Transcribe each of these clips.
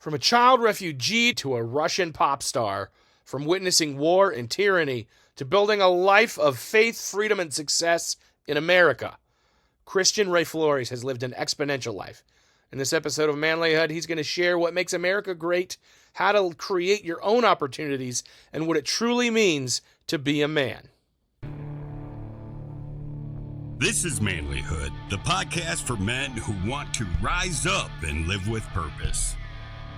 From a child refugee to a Russian pop star, from witnessing war and tyranny to building a life of faith, freedom, and success in America, Christian Ray Flores has lived an exponential life. In this episode of Manlihood, he's going to share what makes America great, how to create your own opportunities, and what it truly means to be a man. This is Manlihood, the podcast for men who want to rise up and live with purpose.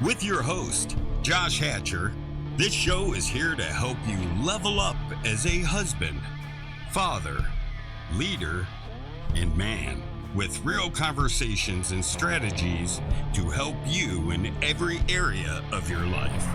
With your host, Josh Hatcher, this show is here to help you level up as a husband, father, leader, and man, with real conversations and strategies to help you in every area of your life.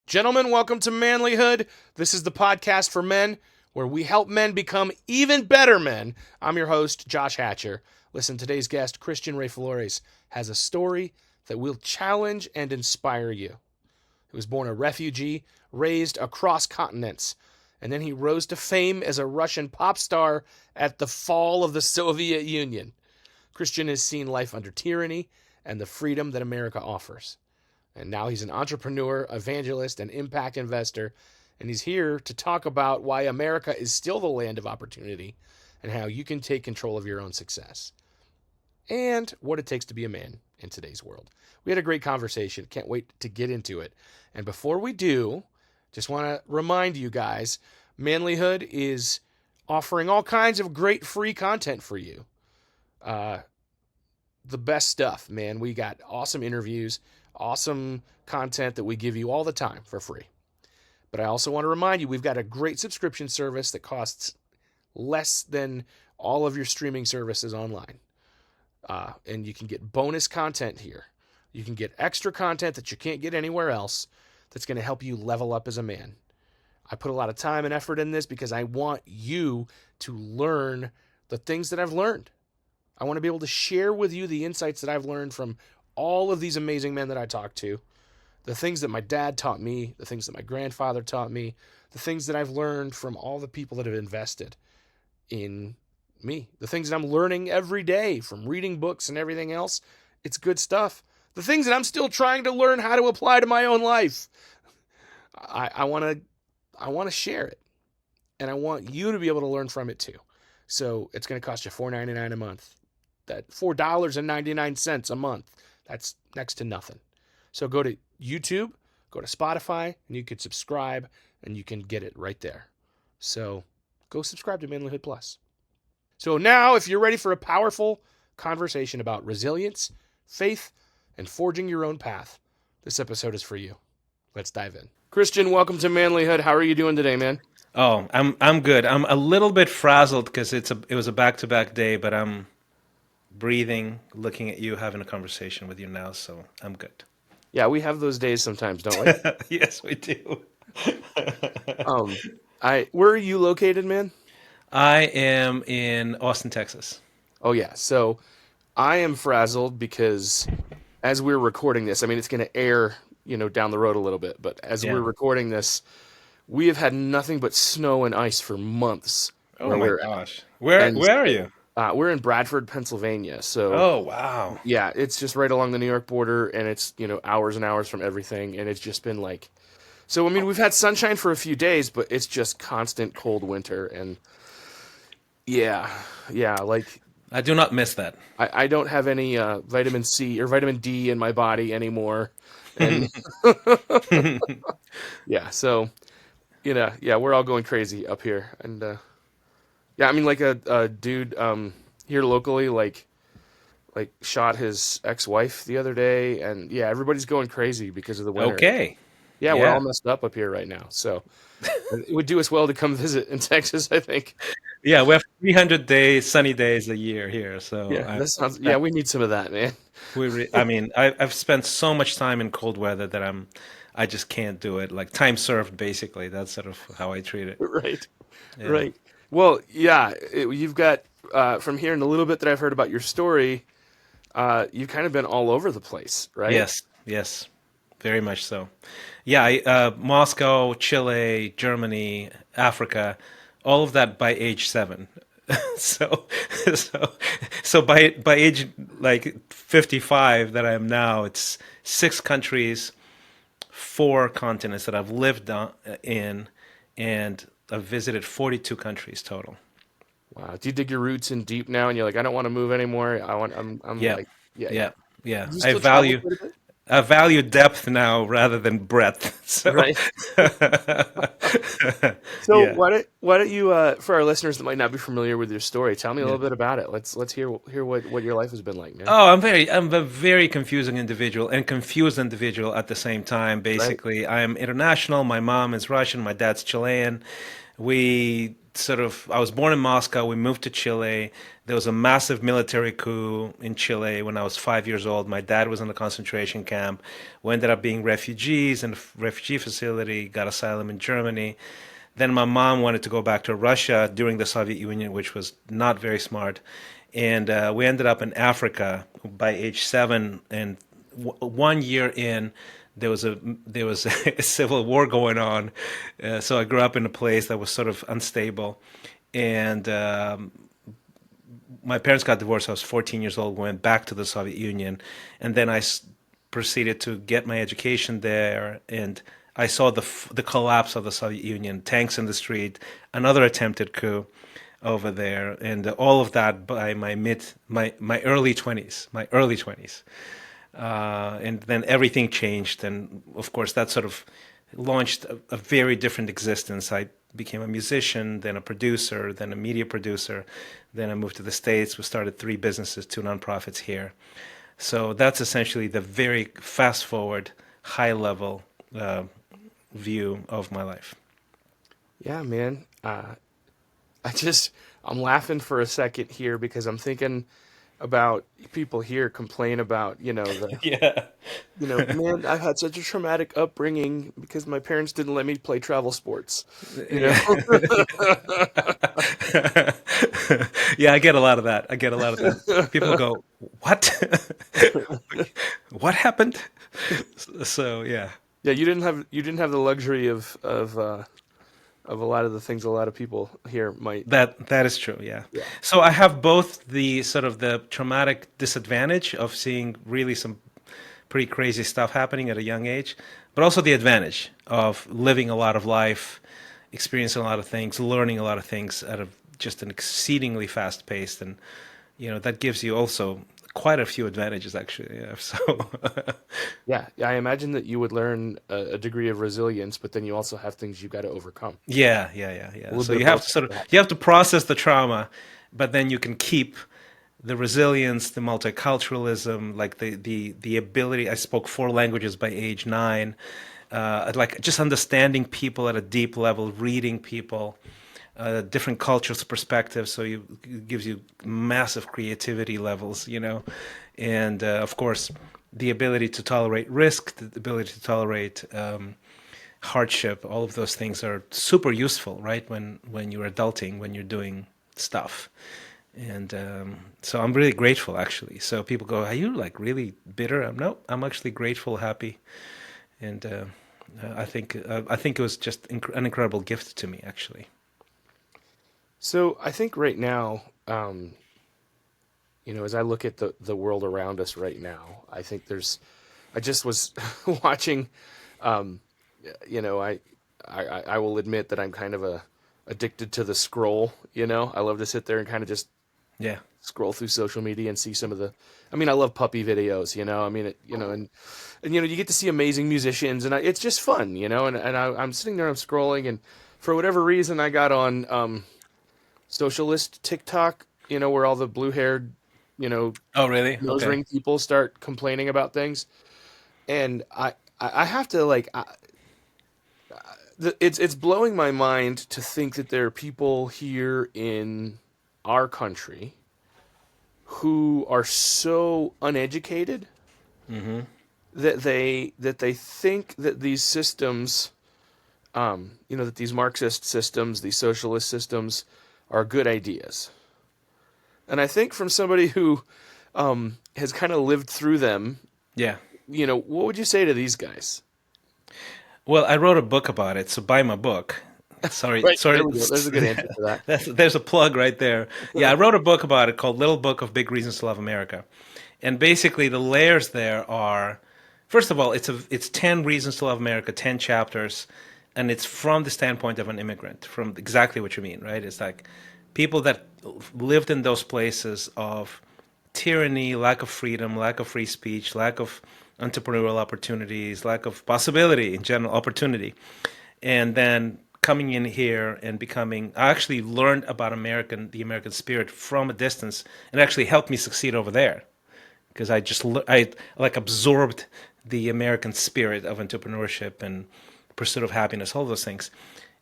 Gentlemen, welcome to Manlihood. This is the podcast for men where we help men become even better men. I'm your host, Josh Hatcher. Listen, today's guest, Christian Ray Flores, has a story that will challenge and inspire you. He was born a refugee, raised across continents, and then he rose to fame as a Russian pop star at the fall of the Soviet Union. Christian has seen life under tyranny and the freedom that America offers. And now he's an entrepreneur, evangelist, and impact investor. And he's here to talk about why America is still the land of opportunity and how you can take control of your own success. And what it takes to be a man in today's world. We had a great conversation. Can't wait to get into it. And before we do, just want to remind you guys, Manlihood is offering all kinds of great free content for you. The best stuff, man. We got awesome interviews, awesome content that we give you all the time for free. But I also want to remind you, we've got a great subscription service that costs less than all of your streaming services online. And you can get bonus content here. You can get extra content that you can't get anywhere else that's going to help you level up as a man. I put a lot of time and effort in this because I want you to learn the things that I've learned. I want to be able to share with you the insights that I've learned from all of these amazing men that I talk to, the things that my dad taught me, the things that my grandfather taught me, the things that I've learned from all the people that have invested in me, the things that I'm learning every day from reading books and everything else. It's good stuff. The things that I'm still trying to learn how to apply to my own life. I want to share it, and I want you to be able to learn from it too. So it's going to cost you $4.99 a month. That $4.99 a month. That's next to nothing. So go to YouTube, go to Spotify, and you can subscribe, and you can get it right there. So go subscribe to Manlihood Plus. So now, if you're ready for a powerful conversation about resilience, faith, and forging your own path, this episode is for you. Let's dive in. Christian, welcome to Manlihood. How are you doing today, man? Oh, I'm good. I'm a little bit frazzled because it was a back-to-back day, but I'm breathing, looking at you, having a conversation with you now, so I'm good. Yeah, we have those days sometimes, don't we? Yes, we do. Where are you located, man? I am in Austin, Texas. Oh, yeah. So I am frazzled because as we're recording this, I mean, it's going to air, down the road a little bit, but as we're recording this, we have had nothing but snow and ice for months. Oh my gosh. Where are you? We're in Bradford, Pennsylvania. So, oh, wow. Yeah, it's just right along the New York border, and it's, hours and hours from everything, and it's just been like... So, I mean, we've had sunshine for a few days, but it's just constant cold winter, and yeah, like... I do not miss that. I don't have any vitamin C or vitamin D in my body anymore, and yeah, so, we're all going crazy up here, and... Yeah, I mean, like a dude here locally, like shot his ex-wife the other day, and yeah, everybody's going crazy because of the winter. Okay. Yeah, we're all messed up here right now, so it would do us well to come visit in Texas, I think. Yeah, we have 300 sunny days a year here, so yeah, we need some of that, man. I've spent so much time in cold weather that I just can't do it. Like time served, basically. That's sort of how I treat it. Right. Yeah. Right. Well, yeah, you've got from hearing a little bit that I've heard about your story, you've kind of been all over the place, right? Yes. Yes. Very much so. Yeah. Moscow, Chile, Germany, Africa, all of that by age 7. So, so, so by age like 55 that I am now, it's 6 countries, 4 continents that I've lived in, and I've visited 42 countries total. Wow. Do you dig your roots in deep now, and you're like, I don't want to move anymore. I'm Yeah, like, yeah, yeah. yeah, yeah. Do you I still travel value quite a bit? I value depth now rather than breadth. So, Right. So yeah, why don't you for our listeners that might not be familiar with your story, tell me a yeah. little bit about it. Let's hear what your life has been like, man. Oh, I'm a very confusing individual and confused individual at the same time. Right. Basically, I'm international. My mom is Russian. My dad's Chilean. I was born in Moscow. We moved to Chile. There was a massive military coup in Chile when I was 5 years old. My dad was in a concentration camp. We ended up being refugees in a refugee facility, got asylum in Germany. Then my mom wanted to go back to Russia during the Soviet Union, which was not very smart. And we ended up in Africa by age 7. And 1 year in, there was a civil war going on. So I grew up in a place that was sort of unstable. And my parents got divorced. I was 14 years old. Went back to the Soviet Union, and then proceeded to get my education there. And I saw the collapse of the Soviet Union, tanks in the street, another attempted coup over there, and all of that by my early 20s, and then everything changed, and of course that sort of launched a very different existence. I became a musician, then a producer, then a media producer, then I moved to the States. We started 3 businesses, 2 nonprofits here. So that's essentially the very fast forward, high level view of my life. Yeah, man. I just I'm laughing for a second here because I'm thinking about people here complain about, Yeah. man, I've had such a traumatic upbringing because my parents didn't let me play travel sports, you know? Yeah. Yeah, I get a lot of that. I get a lot of that. People go, "What? What happened?" So, yeah. Yeah, you didn't have the luxury of a lot of the things a lot of people here might. That is true, yeah. Yeah. So I have both the sort of the traumatic disadvantage of seeing really some pretty crazy stuff happening at a young age, but also the advantage of living a lot of life, experiencing a lot of things, learning a lot of things at just an exceedingly fast pace, and that gives you also quite a few advantages actually. Yeah. So Yeah, I imagine that you would learn a degree of resilience, but then you also have things you've got to overcome. yeah, yeah, yeah, A yeah. little So bit of you have both, to sort of perhaps. you have to process the trauma, but then you can keep the resilience, the multiculturalism, like the ability. I spoke 4 languages by age 9. Like just understanding people at a deep level, reading people, different cultures, perspectives. So it gives you massive creativity levels, and of course the ability to tolerate risk, the ability to tolerate hardship. All of those things are super useful, right? When you're adulting, when you're doing stuff. And so I'm really grateful, actually. So people go, "Are you like really bitter?" No, I'm actually grateful, happy, and I think it was just an incredible gift to me, actually. So I think right now, as I look at the world around us right now, I think I just was watching, um, I will admit that I'm kind of addicted to the scroll. I love to sit there and kind of just Yeah, scroll through social media and see some of I mean, I love puppy videos, I mean, and you get to see amazing musicians, and it's just fun, I'm sitting there, I'm scrolling, and for whatever reason, I got on socialist TikTok, where all the blue-haired, you know, oh really? nose Okay. ring people start complaining about things, and I have to like, it's blowing my mind to think that there are people here in our country who are so uneducated Hmm. that they think that these systems, that these Marxist systems, these socialist systems, are good ideas. And I think from somebody who has kind of lived through them, Yeah. What would you say to these guys? Well, I wrote a book about it, so buy my book. Sorry, Right, there sorry. we go. There's a good answer for that. There's a plug right there. Yeah, I wrote a book about it called Little Book of Big Reasons to Love America. And basically the layers there are, first of all, it's 10 reasons to love America, 10 chapters, and it's from the standpoint of an immigrant, from exactly what you mean, right? It's like people that lived in those places of tyranny, lack of freedom, lack of free speech, lack of entrepreneurial opportunities, lack of possibility in general, opportunity. And then coming in here and I actually learned about the American spirit from a distance, and actually helped me succeed over there because I like absorbed the American spirit of entrepreneurship and pursuit of happiness, all those things.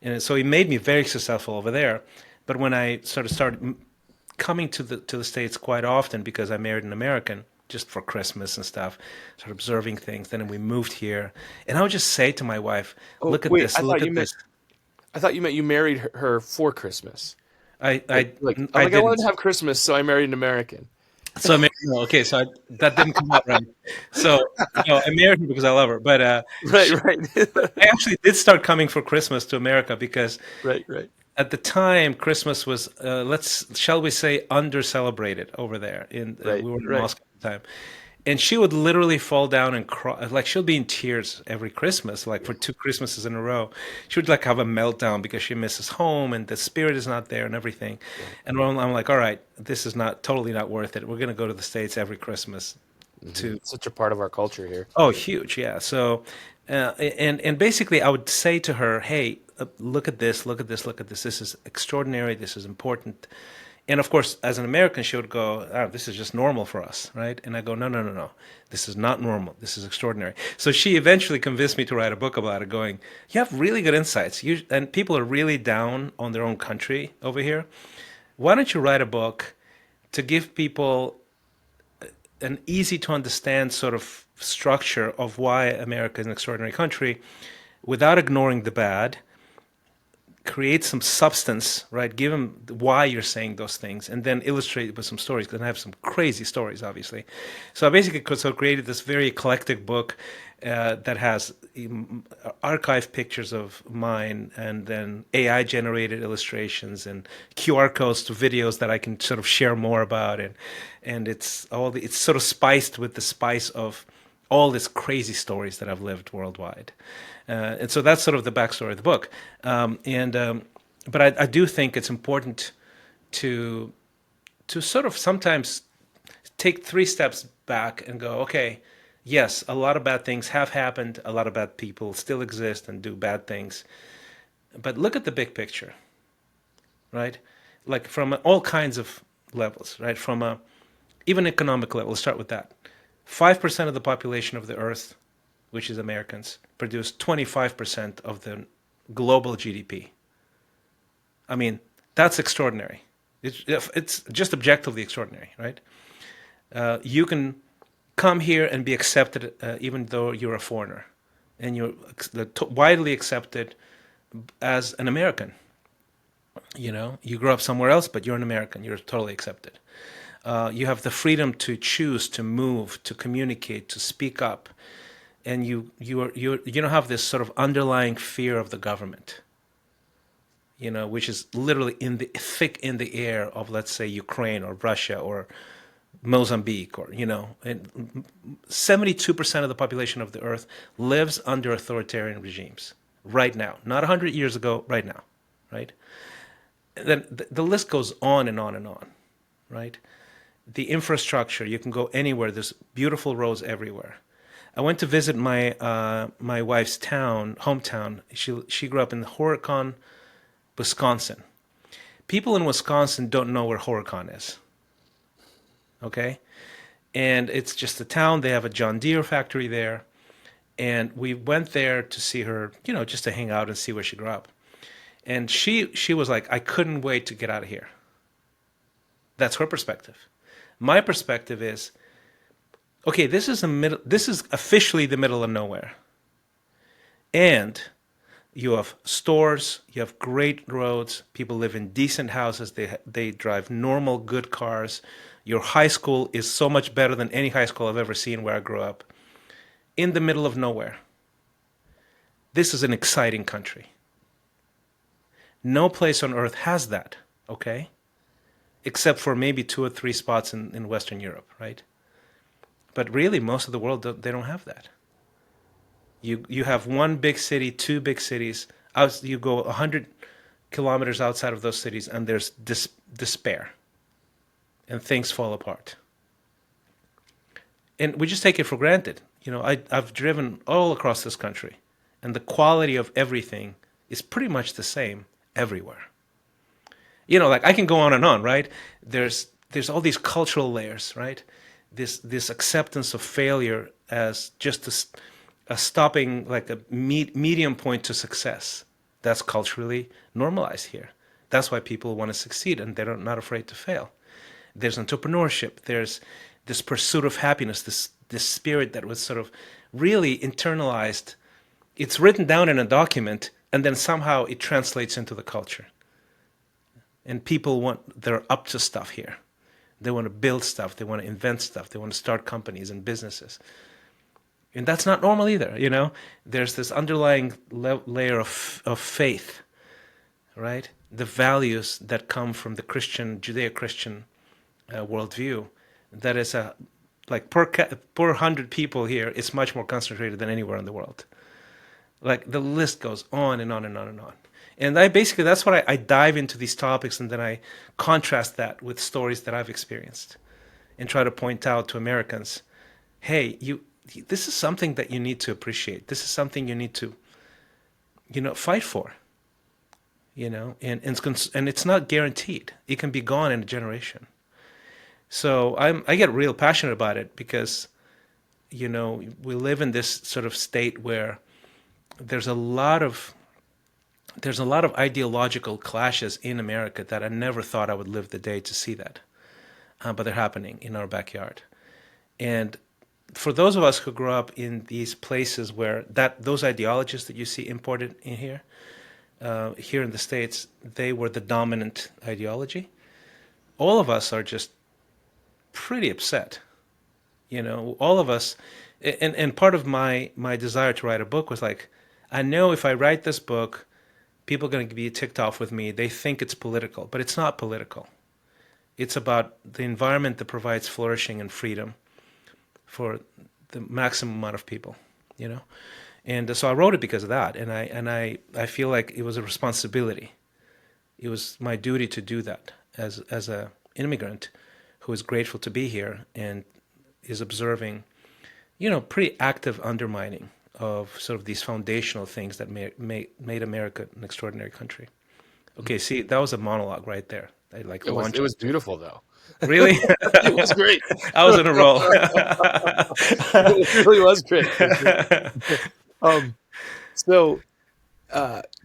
And so it made me very successful over there. But when I started coming to the States quite often because I married an American just for Christmas and stuff, started observing things. Then we moved here, and I would just say to my wife, Oh, "Look at wait, this! Look at this!" I thought you meant you married her for Christmas. I Like, I like, I I wanted didn't. to have Christmas, so I married an American. So I married, no, okay, so that didn't come out right. So I married her because I love her, but Right, right, I actually did start coming for Christmas to America because right, right, at the time Christmas was shall we say under celebrated over there. right, We were in right. Moscow at the time, and she would literally fall down and cry, like she'll be in tears every Christmas, like for 2 Christmases in a row. She would like have a meltdown because she misses home and the spirit is not there and everything. And I'm like, all right, this is not totally not worth it. We're gonna go to the States every Christmas to It's such a part of our culture here. Oh, huge, yeah. So, and basically, I would say to her, "Hey, look at this, look at this, look at this. This is extraordinary. This is important." And of course, as an American, she would go, "Oh, this is just normal for us, right?" And I go, "No, no, no, no. This is not normal. This is extraordinary." So she eventually convinced me to write a book about it, going, "You have really good insights. And people are really down on their own country over here. Why don't you write a book to give people an easy to understand sort of structure of why America is an extraordinary country without ignoring the bad, create some substance, right? Give them why you're saying those things, and then illustrate it with some stories, because I have some crazy stories, obviously. So I basically created this very eclectic book that has archive pictures of mine, and then AI generated illustrations and QR codes to videos that I can sort of share more about, and it's sort of spiced with the spice of all these crazy stories that I've lived worldwide. And so that's sort of the backstory of the book. But I do think it's important to sort of sometimes take 3 steps back and go, okay, yes, a lot of bad things have happened. A lot of bad people still exist and do bad things. But look at the big picture, right? Like from all kinds of levels, right? From a even economic level. Let's start with that. 5% of the population of the Earth, which is Americans, produce 25% of the global GDP. I mean, that's extraordinary. It's just objectively extraordinary, right? You can come here and be accepted even though you're a foreigner, and you're widely accepted as an American. You know, you grew up somewhere else, but you're an American. You're totally accepted. You have the freedom to choose, to move, to communicate, to speak up, and you don't have this sort of underlying fear of the government, you know, which is literally thick in the air of, let's say, Ukraine or Russia or Mozambique, or, you know, and 72% of the population of the earth lives under authoritarian regimes right now, not 100 years ago, right now, right? And then the list goes on and on and on, right? The infrastructure, you can go anywhere. There's beautiful roads everywhere. I went to visit my wife's hometown. She grew up in Horicon, Wisconsin. People in Wisconsin don't know where Horicon is. Okay? And it's just a town. They have a John Deere factory there. And we went there to see her, you know, just to hang out and see where she grew up. And she was like, I couldn't wait to get out of here. That's her perspective. My perspective is, okay, this is the middle. This is officially the middle of nowhere, and you have stores, you have great roads, people live in decent houses, they drive normal good cars. Your high school is so much better than any high school I've ever seen where I grew up. In the middle of nowhere. This is an exciting country. No place on earth has that, okay? Except for maybe 2 or 3 spots in Western Europe, right? But really, most of the world, they don't have that. You have one big city, 2 big cities. You go 100 kilometers outside of those cities, and there's despair, and things fall apart. And we just take it for granted. You know, I've driven all across this country, and the quality of everything is pretty much the same everywhere. You know, like I can go on and on, right? There's all these cultural layers, right? This acceptance of failure as just a stopping, like a medium point to success. That's culturally normalized here. That's why people want to succeed, and they're not afraid to fail. There's entrepreneurship. There's this pursuit of happiness, this spirit that was sort of really internalized. It's written down in a document, and then somehow it translates into the culture. And people they're up to stuff here. They want to build stuff. They want to invent stuff. They want to start companies and businesses. And that's not normal either, you know? There's this underlying layer of faith, right? The values that come from the Judeo-Christian worldview. That is like per 100 people here, it's much more concentrated than anywhere in the world. Like the list goes on and on and on and on. And that's what I dive into these topics, and then I contrast that with stories that I've experienced and try to point out to Americans, hey, this is something that you need to appreciate. This is something you need to, fight for, and it's not guaranteed. It can be gone in a generation. So I get real passionate about it because, we live in this sort of state where there's a lot of ideological clashes in America that I never thought I would live the day to see that. But they're happening in our backyard. And for those of us who grew up in these places where those ideologies that you see imported in here in the States, they were the dominant ideology. All of us are just pretty upset. All of us, and part of my desire to write a book was like, I know if I write this book, people are going to be ticked off with me. They think it's political, but it's not political. It's about the environment that provides flourishing and freedom for the maximum amount of people, And so I wrote it because of that, and I feel like it was a responsibility. It was my duty to do that as an immigrant who is grateful to be here and is observing, pretty active undermining of sort of these foundational things that made America an extraordinary country. Okay, see, that was a monologue right there. It was beautiful, though. Really? It was great. I was in a roll. It really was great. So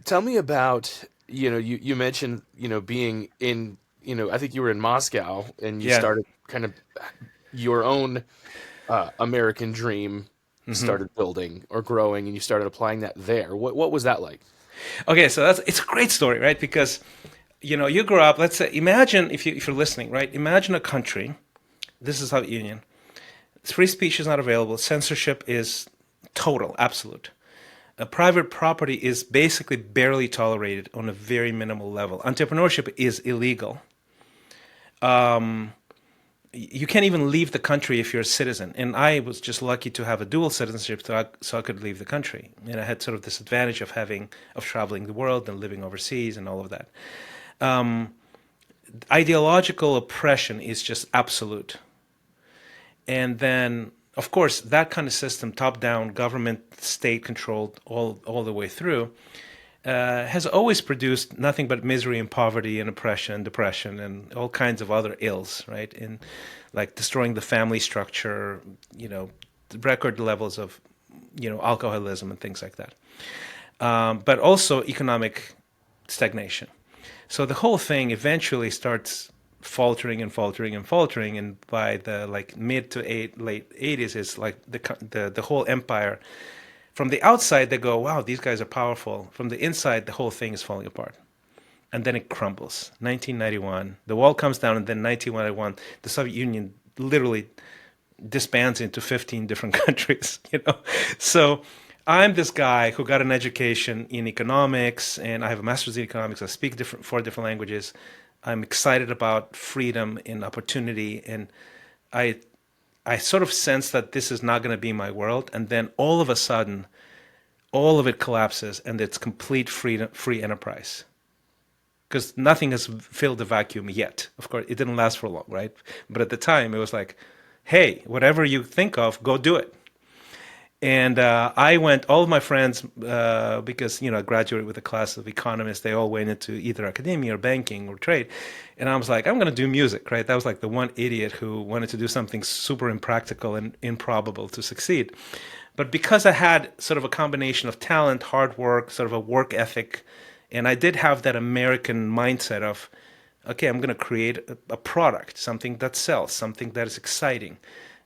tell me about, you mentioned, being in, I think you were in Moscow, and you started kind of your own American dream started building or growing, and you started applying that there. What was that like? Okay, so it's a great story, right? Because you grow up. Let's say, imagine if you're listening, right? Imagine a country. This is Soviet Union. Free speech is not available. Censorship is total, absolute. Private property is basically barely tolerated on a very minimal level. Entrepreneurship is illegal. You can't even leave the country if you're a citizen. And I was just lucky to have a dual citizenship, so I could leave the country. And I had sort of this advantage of traveling the world and living overseas and all of that. Ideological oppression is just absolute. And then, of course, that kind of system, top-down, government, state-controlled all the way through, has always produced nothing but misery and poverty and oppression, depression, and all kinds of other ills, right? In like destroying the family structure, record levels of, alcoholism and things like that. But also economic stagnation. So the whole thing eventually starts faltering and faltering and faltering, and by the like mid to late 80s, it's like the whole empire. From the outside, they go, "Wow, these guys are powerful." From the inside, the whole thing is falling apart, and then it crumbles. 1991, the wall comes down, and then 1991, the Soviet Union literally disbands into 15 different countries. So I'm this guy who got an education in economics, and I have a master's in economics. I speak four different languages. I'm excited about freedom and opportunity, and I sort of sense that this is not going to be my world. And then all of a sudden, all of it collapses, and it's complete free enterprise. Because nothing has filled the vacuum yet. Of course, it didn't last for long, right? But at the time, it was like, hey, whatever you think of, go do it. And I went, all of my friends, because, I graduated with a class of economists, they all went into either academia or banking or trade. And I was like, I'm going to do music, right? That was like the one idiot who wanted to do something super impractical and improbable to succeed. But because I had sort of a combination of talent, hard work, sort of a work ethic, and I did have that American mindset of, okay, I'm going to create a product, something that sells, something that is exciting.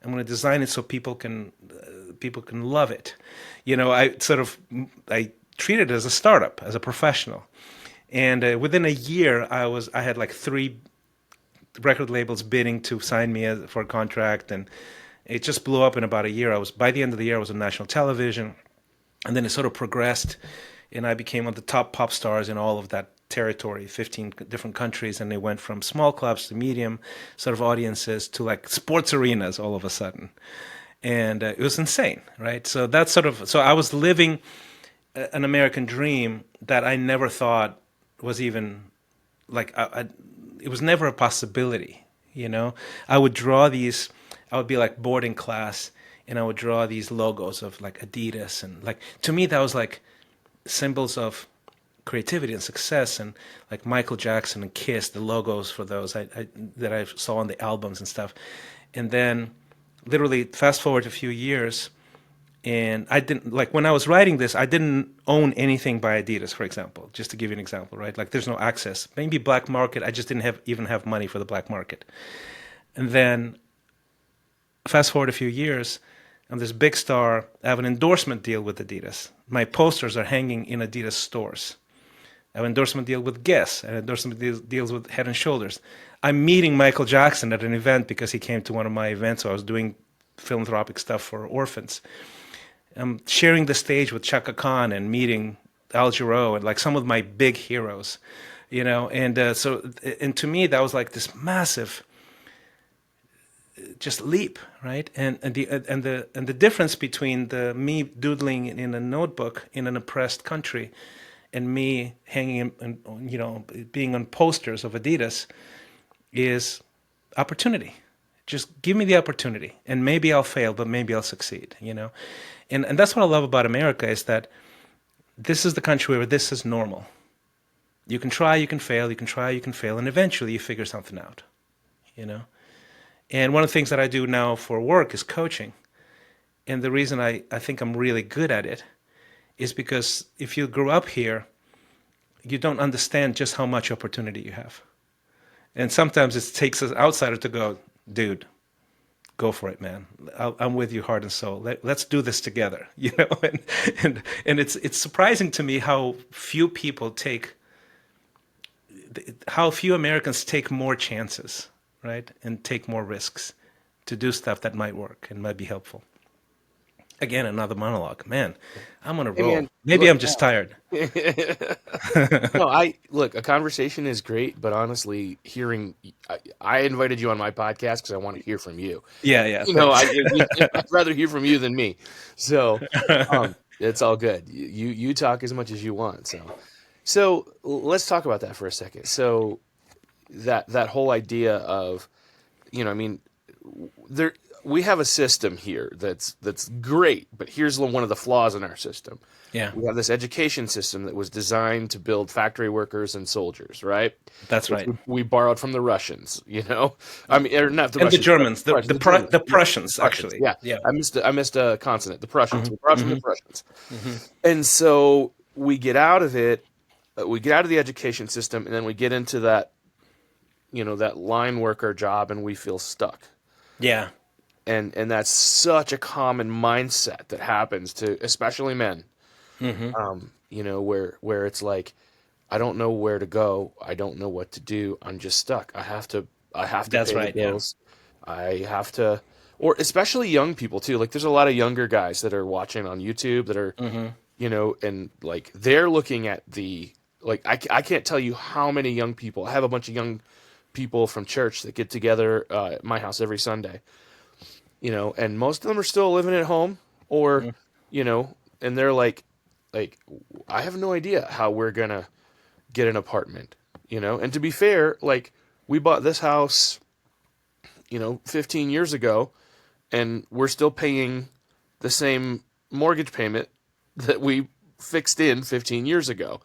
I'm going to design it so people can love it. I treated it as a startup, as a professional. And within a year, I had like 3 record labels bidding to sign me for a contract, and it just blew up in about a year. By the end of the year, I was on national television, and then it sort of progressed, and I became one of the top pop stars in all of that territory, 15 different countries, and they went from small clubs to medium sort of audiences to like sports arenas all of a sudden. And it was insane, right? So that's so I was living an American dream that I never thought was even like, it was never a possibility, I would be like bored in class, and I would draw these logos of like Adidas, and like, to me, that was like symbols of creativity and success, and like Michael Jackson and Kiss, the logos for those that I saw on the albums and stuff. And then literally fast forward a few years, and I didn't, like, when I was writing this, I didn't own anything by Adidas, for example, just to give you an example, right? Like, there's no access. Maybe black market, I just didn't even have money for the black market. And then fast forward a few years, I'm this big star. I have an endorsement deal with Adidas. My posters are hanging in Adidas stores. I have an endorsement deal with Guess, and endorsement deals with Head and Shoulders. I'm meeting Michael Jackson at an event because he came to one of my events, so I was doing philanthropic stuff for orphans. I'm sharing the stage with Chaka Khan and meeting Al Jarreau and like some of my big heroes, and to me, that was like this massive just leap, right? And the difference between me doodling in a notebook in an oppressed country and me hanging being on posters of Adidas is opportunity. Just give me the opportunity, and maybe I'll fail, but maybe I'll succeed, And that's what I love about America, is that this is the country where this is normal. You can try, you can fail, you can try, you can fail, and eventually you figure something out, And one of the things that I do now for work is coaching. And the reason I think I'm really good at it is because if you grew up here, you don't understand just how much opportunity you have. And sometimes it takes an outsider to go, dude, go for it, man. I'm with you heart and soul. Let's do this together, And it's surprising to me how few Americans take more chances, right? And take more risks to do stuff that might work and might be helpful. Again, another monologue. Man, I'm on a roll. Man, Maybe I'm just tired. No, a conversation is great, but honestly, I invited you on my podcast because I want to hear from you. Yeah. I'd rather hear from you than me. So it's all good. You talk as much as you want. So let's talk about that for a second. So that whole idea of, we have a system here that's great, but here's one of the flaws in our system. Yeah. We have this education system that was designed to build factory workers and soldiers, right? That's right. We borrowed from the Russians, I mean, or not the and Russians, the Germans, the Prussians, actually. Yeah. I missed a consonant. The Prussians. Mm-hmm. We borrowed from the Prussians. Mm-hmm. And so we get out of it, we get out of the education system, and then we get into that that line worker job and we feel stuck. Yeah. And that's such a common mindset that happens to especially men. Where it's like, I don't know where to go, I don't know what to do, I'm just stuck. I have to That's pay the right. Yeah. bills. I have to, or especially young people too. Like there's a lot of younger guys that are watching on YouTube that are, and like they're looking at I can't tell you how many young people. I have a bunch of young people from church that get together at my house every Sunday, and most of them are still living at home or, and they're like, I have no idea how we're gonna get an apartment, and to be fair, like we bought this house, 15 years ago, and we're still paying the same mortgage payment that we fixed in 15 years ago,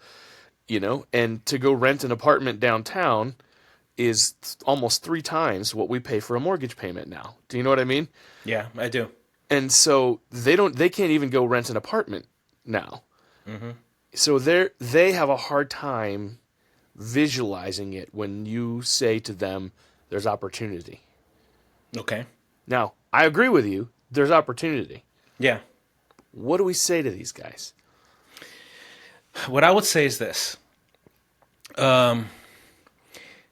and to go rent an apartment downtown is almost 3 times what we pay for a mortgage payment now. Do you know what I mean? Yeah, I do. And so they can't even go rent an apartment now. So they have a hard time visualizing it when you say to them, there's opportunity. Okay. Now, I agree with you. There's opportunity. Yeah. What do we say to these guys? What I would say is this.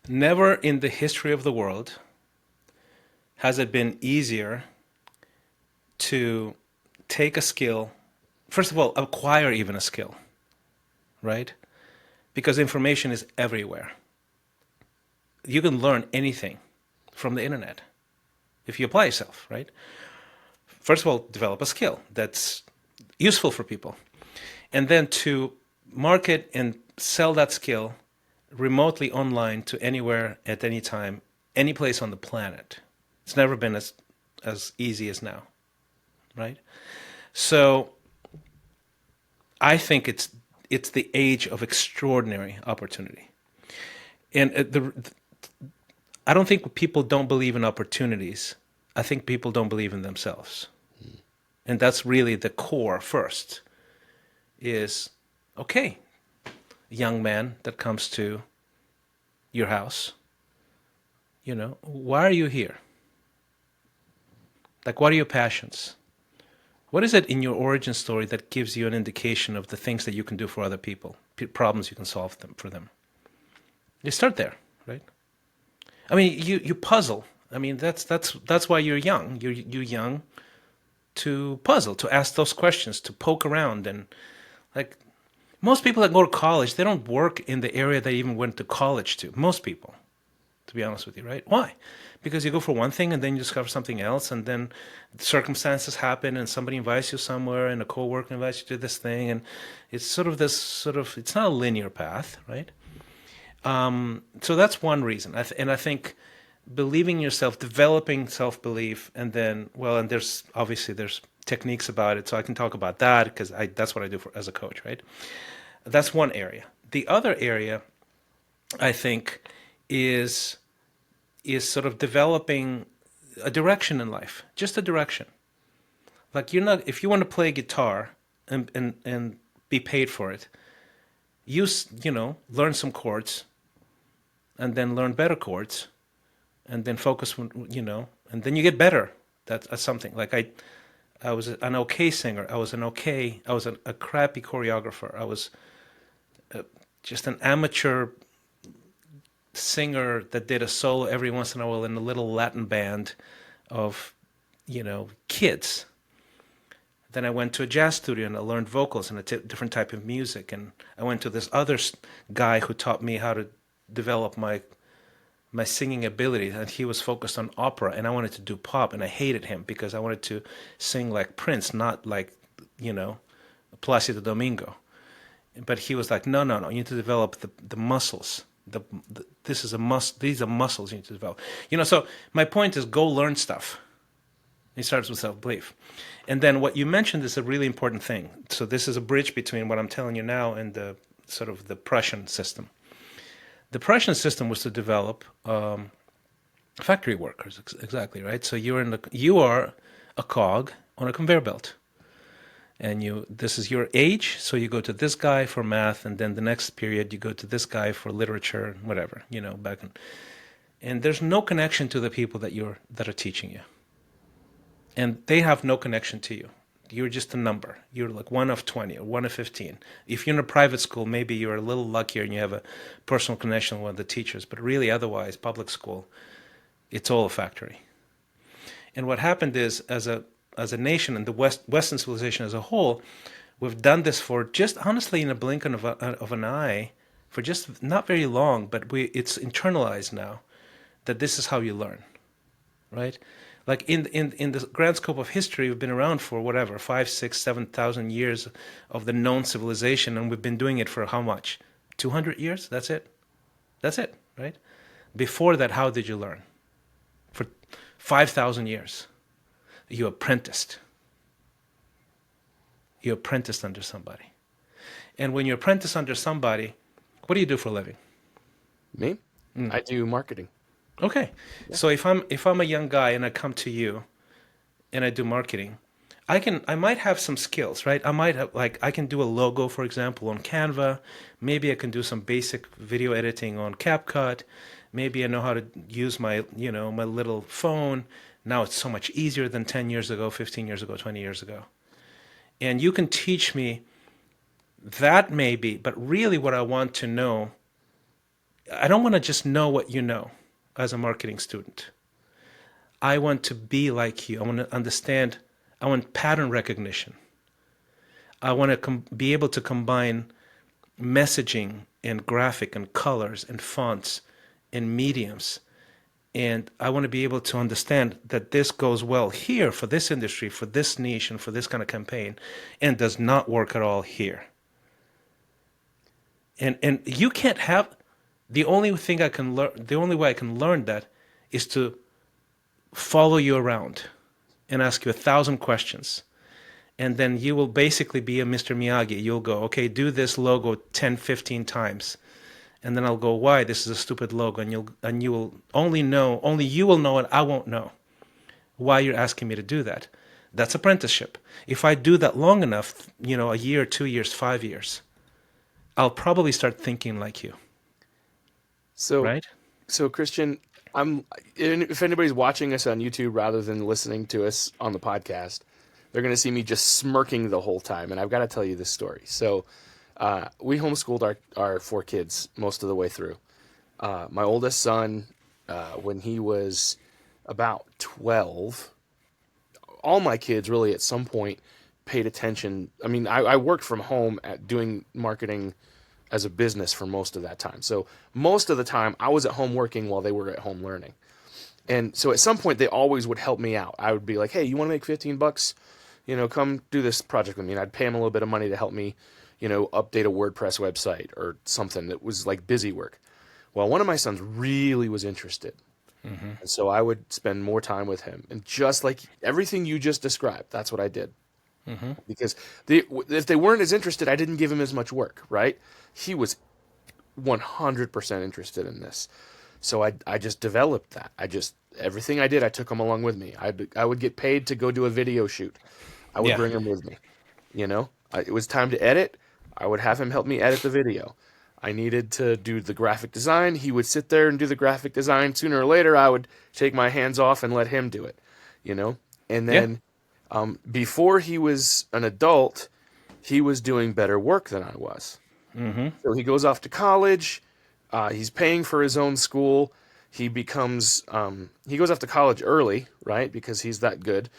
Never in the history of the world has it been easier to take a skill, first of all, acquire even a skill, right? Because information is everywhere. You can learn anything from the internet if you apply yourself, right? First of all, develop a skill that's useful for people. And then to market and sell that skill remotely online to anywhere at any time, any place on the planet. It's never been as easy as now, right? So I think it's the age of extraordinary opportunity. And I don't think people don't believe in opportunities. I think people don't believe in themselves. And that's really the core first is, okay, young man that comes to your house, why are you here? Like, what are your passions? What is it in your origin story that gives you an indication of the things that you can do for other people, problems you can solve for them? You start there, right? I mean, you puzzle. I mean, that's why you're young. You're young to puzzle, to ask those questions, to poke around. And like most people that go to college, they don't work in the area they even went to college to. Most people, to be honest with you, right? Why? Because you go for one thing and then you discover something else, and then circumstances happen and somebody invites you somewhere and a coworker invites you to this thing, and it's it's not a linear path, right? So that's one reason. And I think believing yourself, developing self-belief, and then, and there's techniques about it, so I can talk about that because that's what I do as a coach, right? That's one area. The other area, I think, is sort of developing a direction in life, just a direction. Like if you want to play guitar and be paid for it, learn some chords, and then learn better chords, and then focus, and then you get better at something. Like I was an okay singer. I was a crappy choreographer. I was just an amateur singer that did a solo every once in a while in a little Latin band of, kids. Then I went to a jazz studio and I learned vocals and a different type of music. And I went to this other guy who taught me how to develop my singing ability, and he was focused on opera, and I wanted to do pop, and I hated him because I wanted to sing like Prince, not like, Placido Domingo. But he was like, no, you need to develop the muscles. These are muscles you need to develop. So my point is, go learn stuff. It starts with self-belief. And then what you mentioned is a really important thing. So this is a bridge between what I'm telling you now and the sort of the Prussian system. The Prussian system was to develop factory workers, exactly, right? So you are a cog on a conveyor belt. And this is your age, so you go to this guy for math, and then the next period you go to this guy for literature, whatever, back in. and there's no connection to the people that are teaching you, and they have no connection to you. You're just a number. You're like one of 20 or one of 15. If you're in a private school, maybe you're a little luckier and you have a personal connection with one of the teachers, but really otherwise, public school, it's all a factory. And what happened is, as a nation and the Western civilization as a whole, we've done this for just honestly in a blink of an eye, for just not very long, but it's internalized now that this is how you learn, right? Like in the grand scope of history, we've been around for whatever 5, 6, 7,000 years of the known civilization, and we've been doing it for how much? 200 years? That's it. That's it, right? Before that, how did you learn? For 5,000 years, you apprenticed. You apprenticed under somebody, and when you apprentice under somebody, what do you do for a living? Me? I do marketing. Okay. Yeah. So if I'm a young guy and I come to you and I do marketing, I might have some skills, right? I might have, like, I can do a logo, for example, on Canva. Maybe I can do some basic video editing on CapCut. Maybe I know how to use my little phone. Now it's so much easier than 10 years ago, 15 years ago, 20 years ago. And you can teach me that maybe, but really what I want to know, I don't want to just know what you know as a marketing student. I want to be like you. I want to understand. I want pattern recognition. I want to be able to combine messaging and graphic and colors and fonts and mediums. And I want to be able to understand that this goes well here for this industry, for this niche, and for this kind of campaign, and does not work at all here. And you can't have. The only thing I can learn, the only way I can learn that is to follow you around and ask you 1,000 questions. And then you will basically be a Mr. Miyagi. You'll go, okay, do this logo 10, 15 times. And then I'll go, why? This is a stupid logo. And you will only you will know it. I won't know why you're asking me to do that. That's apprenticeship. If I do that long enough, a year, 2 years, 5 years, I'll probably start thinking like you. Right? So Christian, if anybody's watching us on YouTube rather than listening to us on the podcast, they're going to see me just smirking the whole time. And I've got to tell you this story. So we homeschooled our 4 kids most of the way through. My oldest son, when he was about 12, all my kids really at some point paid attention. I mean, I worked from home at doing marketing as a business for most of that time. So most of the time I was at home working while they were at home learning. And so at some point they always would help me out. I would be like, hey, you want to make $15? Come do this project with me. And I'd pay them a little bit of money to help me, update a WordPress website or something that was like busy work. Well, one of my sons really was interested. Mm-hmm. And so I would spend more time with him. And just like everything you just described, that's what I did. Mm-hmm. Because if they weren't as interested, I didn't give him as much work, right? He was 100% interested in this. So I just developed that. Everything I did, I took him along with me. I would get paid to go do a video shoot. I would bring him with me. It was time to edit. I would have him help me edit the video. I needed to do the graphic design. He would sit there and do the graphic design. Sooner or later, I would take my hands off and let him do it, And then before he was an adult, he was doing better work than I was. Mm-hmm. So he goes off to college. He's paying for his own school. He goes off to college early, right? Because he's that good.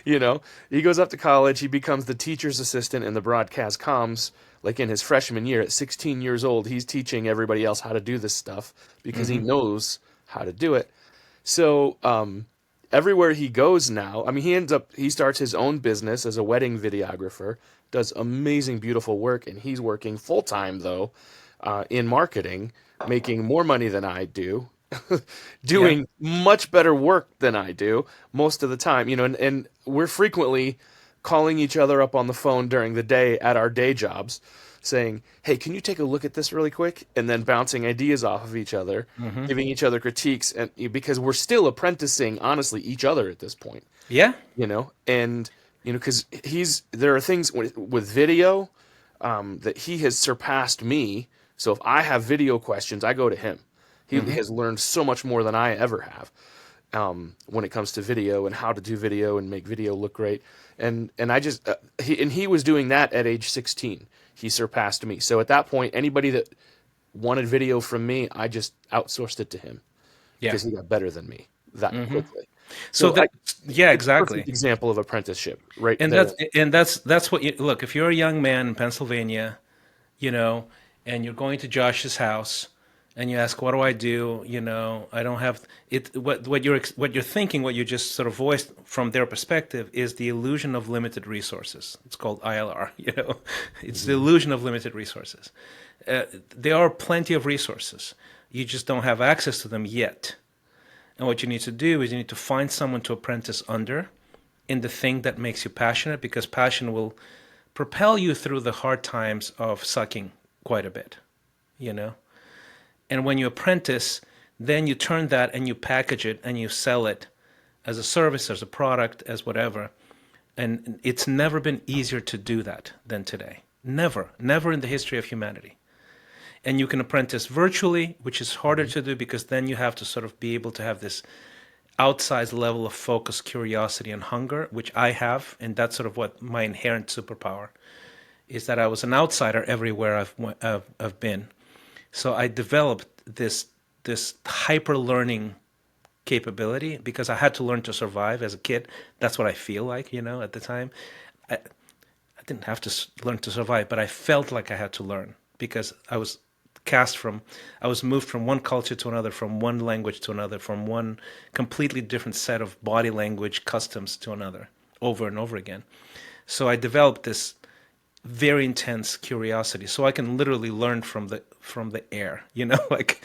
He goes off to college. He becomes the teacher's assistant in the broadcast comms, like in his freshman year. At 16 years old, he's teaching everybody else how to do this stuff because he knows how to do it. So everywhere he goes now, I mean, he starts his own business as a wedding videographer, does amazing, beautiful work, and he's working full-time, though, in marketing, making more money than I do, doing much better work than I do most of the time, and we're frequently calling each other up on the phone during the day at our day jobs saying, hey, can you take a look at this really quick? And then bouncing ideas off of each other, giving each other critiques, and because we're still apprenticing, honestly, each other at this point. Yeah. And, because there are things with video that he has surpassed me. So if I have video questions, I go to him. He has learned so much more than I ever have when it comes to video and how to do video and make video look great. And I just he was doing that at age 16. He surpassed me. So at that point, anybody that wanted video from me, I just outsourced it to him because he got better than me that quickly. So that, yeah, it's a exactly. perfect example of apprenticeship, right? And there. that's what you look. If you're a young man in Pennsylvania, you know, and you're going to Josh's house, and you ask, "What do I do?" You know, I don't have it. What you're thinking, what you just sort of voiced from their perspective, is the illusion of limited resources. It's called ILR. You know, it's the illusion of limited resources. There are plenty of resources. You just don't have access to them yet. And what you need to do is you need to find someone to apprentice under in the thing that makes you passionate, because passion will propel you through the hard times of sucking quite a bit, you know? And when you apprentice, then you turn that and you package it and you sell it as a service, as a product, as whatever. And it's never been easier to do that than today. Never in the history of humanity. And you can apprentice virtually, which is harder to do because then you have to sort of be able to have this outsized level of focus, curiosity, and hunger, which I have. And that's sort of what my inherent superpower is, that I was an outsider everywhere I've been. So I developed this hyper learning capability because I had to learn to survive as a kid. That's what I feel like, you know, at the time. I didn't have to learn to survive, but I felt like I had to learn because I was moved from one culture to another, from one language to another, from one completely different set of body language customs to another, over and over again. So I developed this very intense curiosity, so I can literally learn from the air, you know, like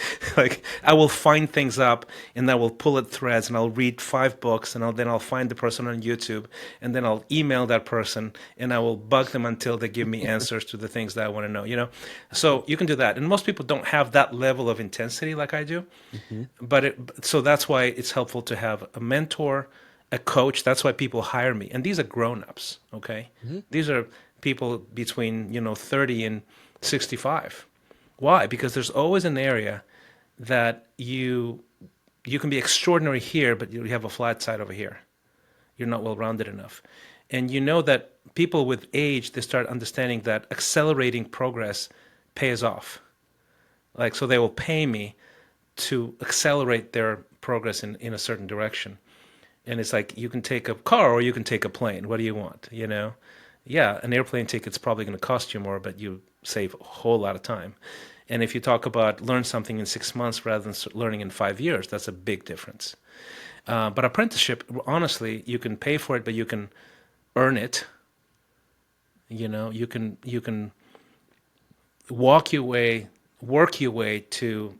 I will find things up and I will pull at threads and I'll read 5 books and then I'll find the person on YouTube and then I'll email that person and I will bug them until they give me answers to the things that I want to know, you know. So you can do that, and most people don't have that level of intensity like I do, so that's why it's helpful to have a mentor, a coach. That's why people hire me, and these are grown-ups, okay? These are people between 30 and 65. Why? Because there's always an area that you can be extraordinary here, but you have a flat side over here. You're not well-rounded enough. And you know that people with age, they start understanding that accelerating progress pays off. Like, so they will pay me to accelerate their progress in a certain direction. And it's like, you can take a car or you can take a plane. What do you want, you know? Yeah, an airplane ticket's probably going to cost you more, but you save a whole lot of time. And if you talk about learn something in 6 months rather than learning in 5 years, that's a big difference. But apprenticeship, honestly, you can pay for it, but you can earn it. You know, you can work your way to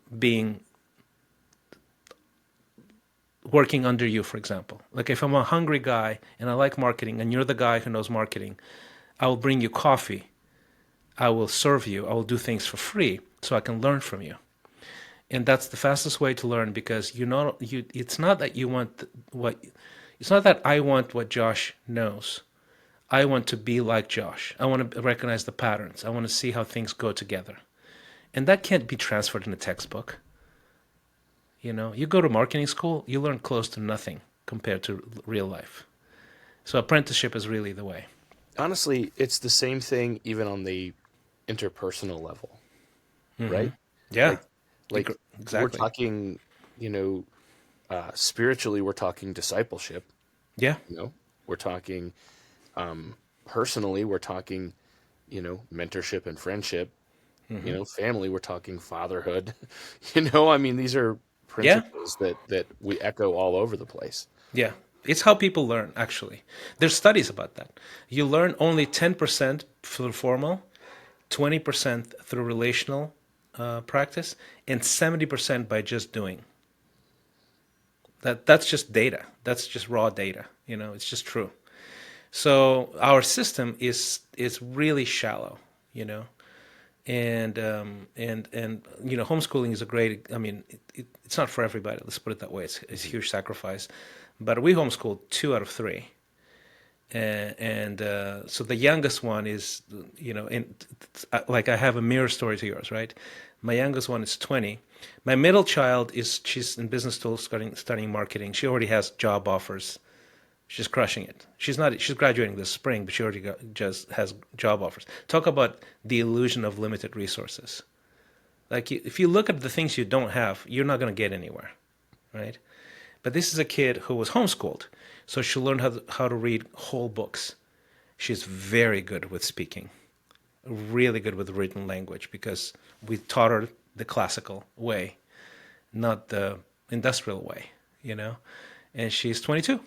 working under you, for example. Like if I'm a hungry guy and I like marketing and you're the guy who knows marketing, I will bring you coffee. I will serve you. I will do things for free so I can learn from you. And that's the fastest way to learn, because it's not that it's not that I want what Josh knows. I want to be like Josh. I want to recognize the patterns. I want to see how things go together. And that can't be transferred in a textbook. You know, you go to marketing school, you learn close to nothing compared to real life. So apprenticeship is really the way. Honestly, it's the same thing even on the interpersonal level, right? Yeah, like exactly. We're talking, spiritually, we're talking discipleship. Yeah. We're talking personally, we're talking, mentorship and friendship. Family, we're talking fatherhood. I mean, these are principles that we echo all over the place. Yeah. It's how people learn, actually. There's studies about that. You learn only 10% through formal, 20% through relational practice, and 70% by just doing. That's just data. That's just raw data. It's just true. So our system is really shallow, and homeschooling is a great. I mean, it's not for everybody. Let's put it that way. It's a huge sacrifice, but we homeschooled 2 out of 3, and so the youngest one is, like I have a mirror story to yours, right? My youngest one is 20, My middle child she's in business school studying marketing. She already has job offers. She's crushing it. She's graduating this spring, but she already just has job offers. Talk about the illusion of limited resources. Like, if you look at the things you don't have, you're not going to get anywhere, right? But this is a kid who was homeschooled, so she learned how to read whole books. She's very good with speaking, really good with written language, because we taught her the classical way, not the industrial way, And she's 22,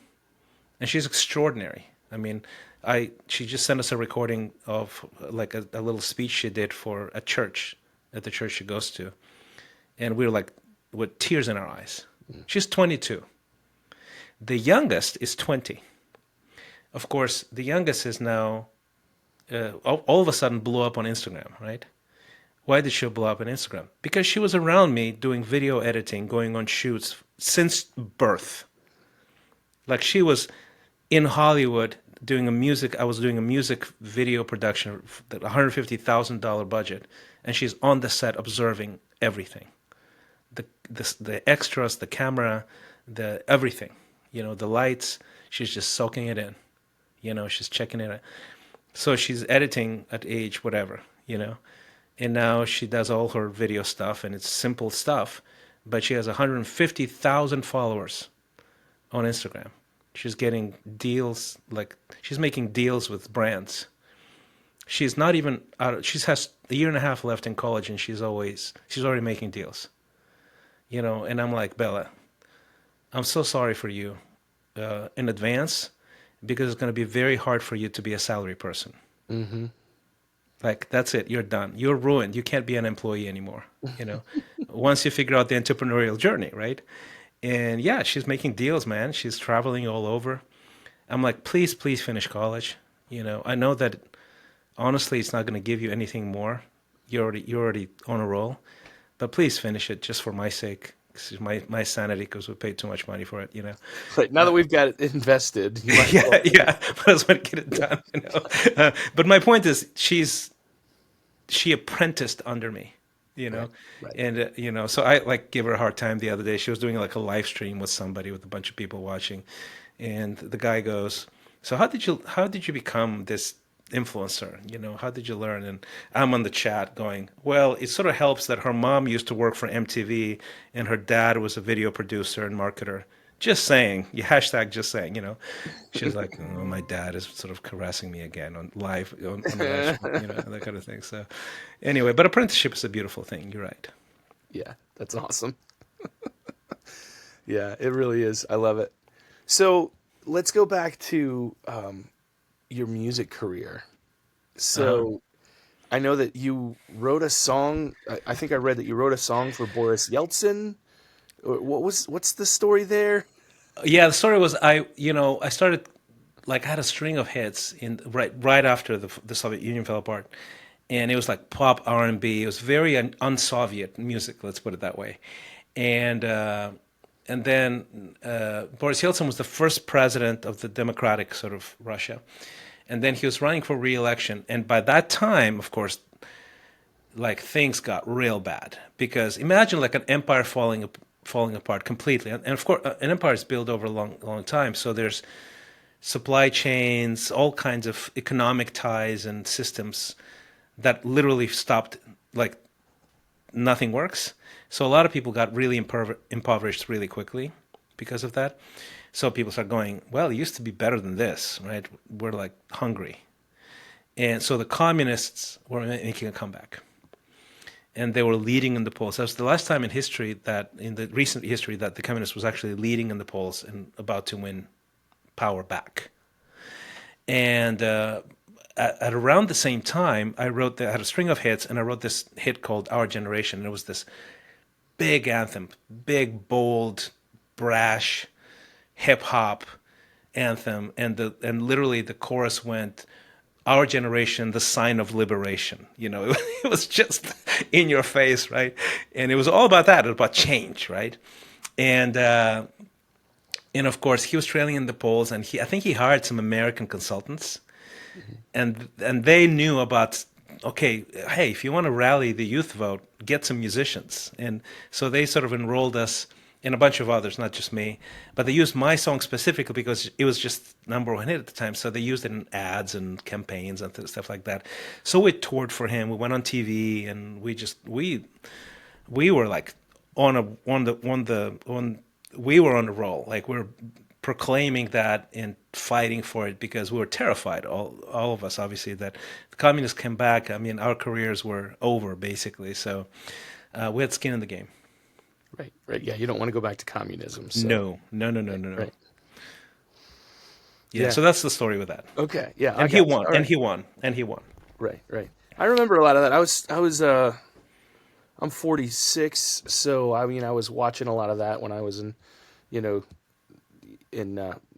and she's extraordinary. I mean, she just sent us a recording of like a little speech she did for a church, at the church she goes to, and we were like with tears in our eyes. She's 22. The youngest is 20. Of course, the youngest is now all of a sudden blew up on Instagram, right? Why did she blow up on Instagram? Because she was around me doing video editing, going on shoots since birth. Like, she was in Hollywood I was doing a music video production, $150,000 budget, and she's on the set observing everything. The extras, the camera, the everything, the lights, she's just soaking it in. She's checking it out. So she's editing at age whatever, and now she does all her video stuff, and it's simple stuff, but she has 150,000 followers on Instagram. She's getting deals, like, she's making deals with brands. She's not even she has a year and a half left in college, and she's already making deals. And I'm like, Bella, I'm so sorry for you in advance, because it's going to be very hard for you to be a salary person. Mm-hmm. Like, that's it. You're done. You're ruined. You can't be an employee anymore, once you figure out the entrepreneurial journey, right? And yeah, she's making deals, man. She's traveling all over. I'm like, please finish college. I know that honestly, it's not going to give you anything more. You're already on a roll, but please finish it just for my sake. My sanity, because we paid too much money for it, Right, now that we've got it invested. You might but I just want to get it done, But my point is, she apprenticed under me, Right. And so I give her a hard time the other day. She was doing like a live stream with somebody, with a bunch of people watching, and the guy goes, "So how did you become this influencer? How did you learn?" And I'm on the chat going, well, it sort of helps that her mom used to work for MTV and her dad was a video producer and marketer. Just saying, hashtag just saying, She's like, oh, my dad is sort of caressing me again on live, on live, that kind of thing. So anyway, but apprenticeship is a beautiful thing. You're right. Yeah, that's awesome. Yeah, it really is. I love it. So let's go back to your music career. So I know that you wrote a song. I think I read that you wrote a song for Boris Yeltsin. What's the story there? Yeah, the story was I started, I had a string of hits right after the Soviet Union fell apart, and it was like pop R&B. It was very un-Soviet music, let's put it that way, and then Boris Yeltsin was the first president of the democratic sort of Russia, and then he was running for re-election, and by that time, of course, things got real bad, because imagine an empire falling apart completely. And of course, an empire is built over a long time. So there's supply chains, all kinds of economic ties and systems that literally stopped, nothing works. So a lot of people got really impoverished really quickly because of that. So people start going, well, it used to be better than this, right? We're hungry. And so the communists were making a comeback. And they were leading in the polls. That was the last time in the recent history, that the communists was actually leading in the polls and about to win power back. And at around the same time, I had a string of hits, and I wrote this hit called Our Generation. And it was this big anthem, big, bold, brash, hip-hop anthem. And literally the chorus went, "Our generation, the sign of liberation." It was just in your face, right? And it was all about that. It was about change, right? And of course, he was trailing in the polls, and I think he hired some American consultants, and they knew about okay, hey, if you want to rally the youth vote, get some musicians. And so they sort of enrolled us and a bunch of others, not just me. But they used my song specifically because it was just number one hit at the time. So they used it in ads and campaigns and stuff like that. So we toured for him. We went on TV, and we were like we were on the roll. Like we were proclaiming that and fighting for it because we were terrified, all of us, obviously, that the communists came back. I mean, our careers were over basically. So we had skin in the game. Right, right. Yeah, you don't want to go back to communism. So. No. Right. Yeah, Yeah. so that's the story with that. Okay. Yeah. And he won, and he won, and he won. Right, right. I remember a lot of that. I'm 46, so I mean, I was watching a lot of that when I was in, in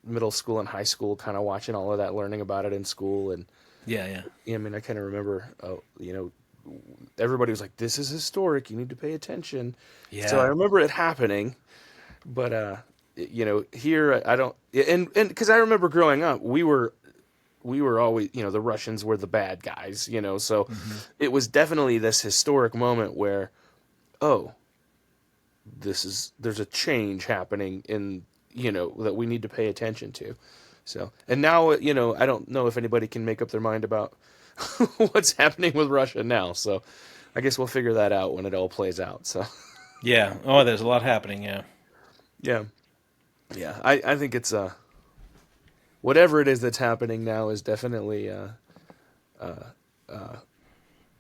middle school and high school, kind of watching all of that, learning about it in school, and Yeah. I mean, I kind of remember, everybody was like, "This is historic. You need to pay attention." Yeah. So I remember it happening, but here I don't, and because I remember growing up, we were always, the Russians were the bad guys, so it was definitely this historic moment where, oh, there's a change happening in, that we need to pay attention to. So, and now, I don't know if anybody can make up their mind about what's happening with Russia now. So I guess we'll figure that out when it all plays out. So, Yeah. Oh, there's a lot happening. Yeah. yeah. Yeah. I think it's, whatever it is that's happening now is definitely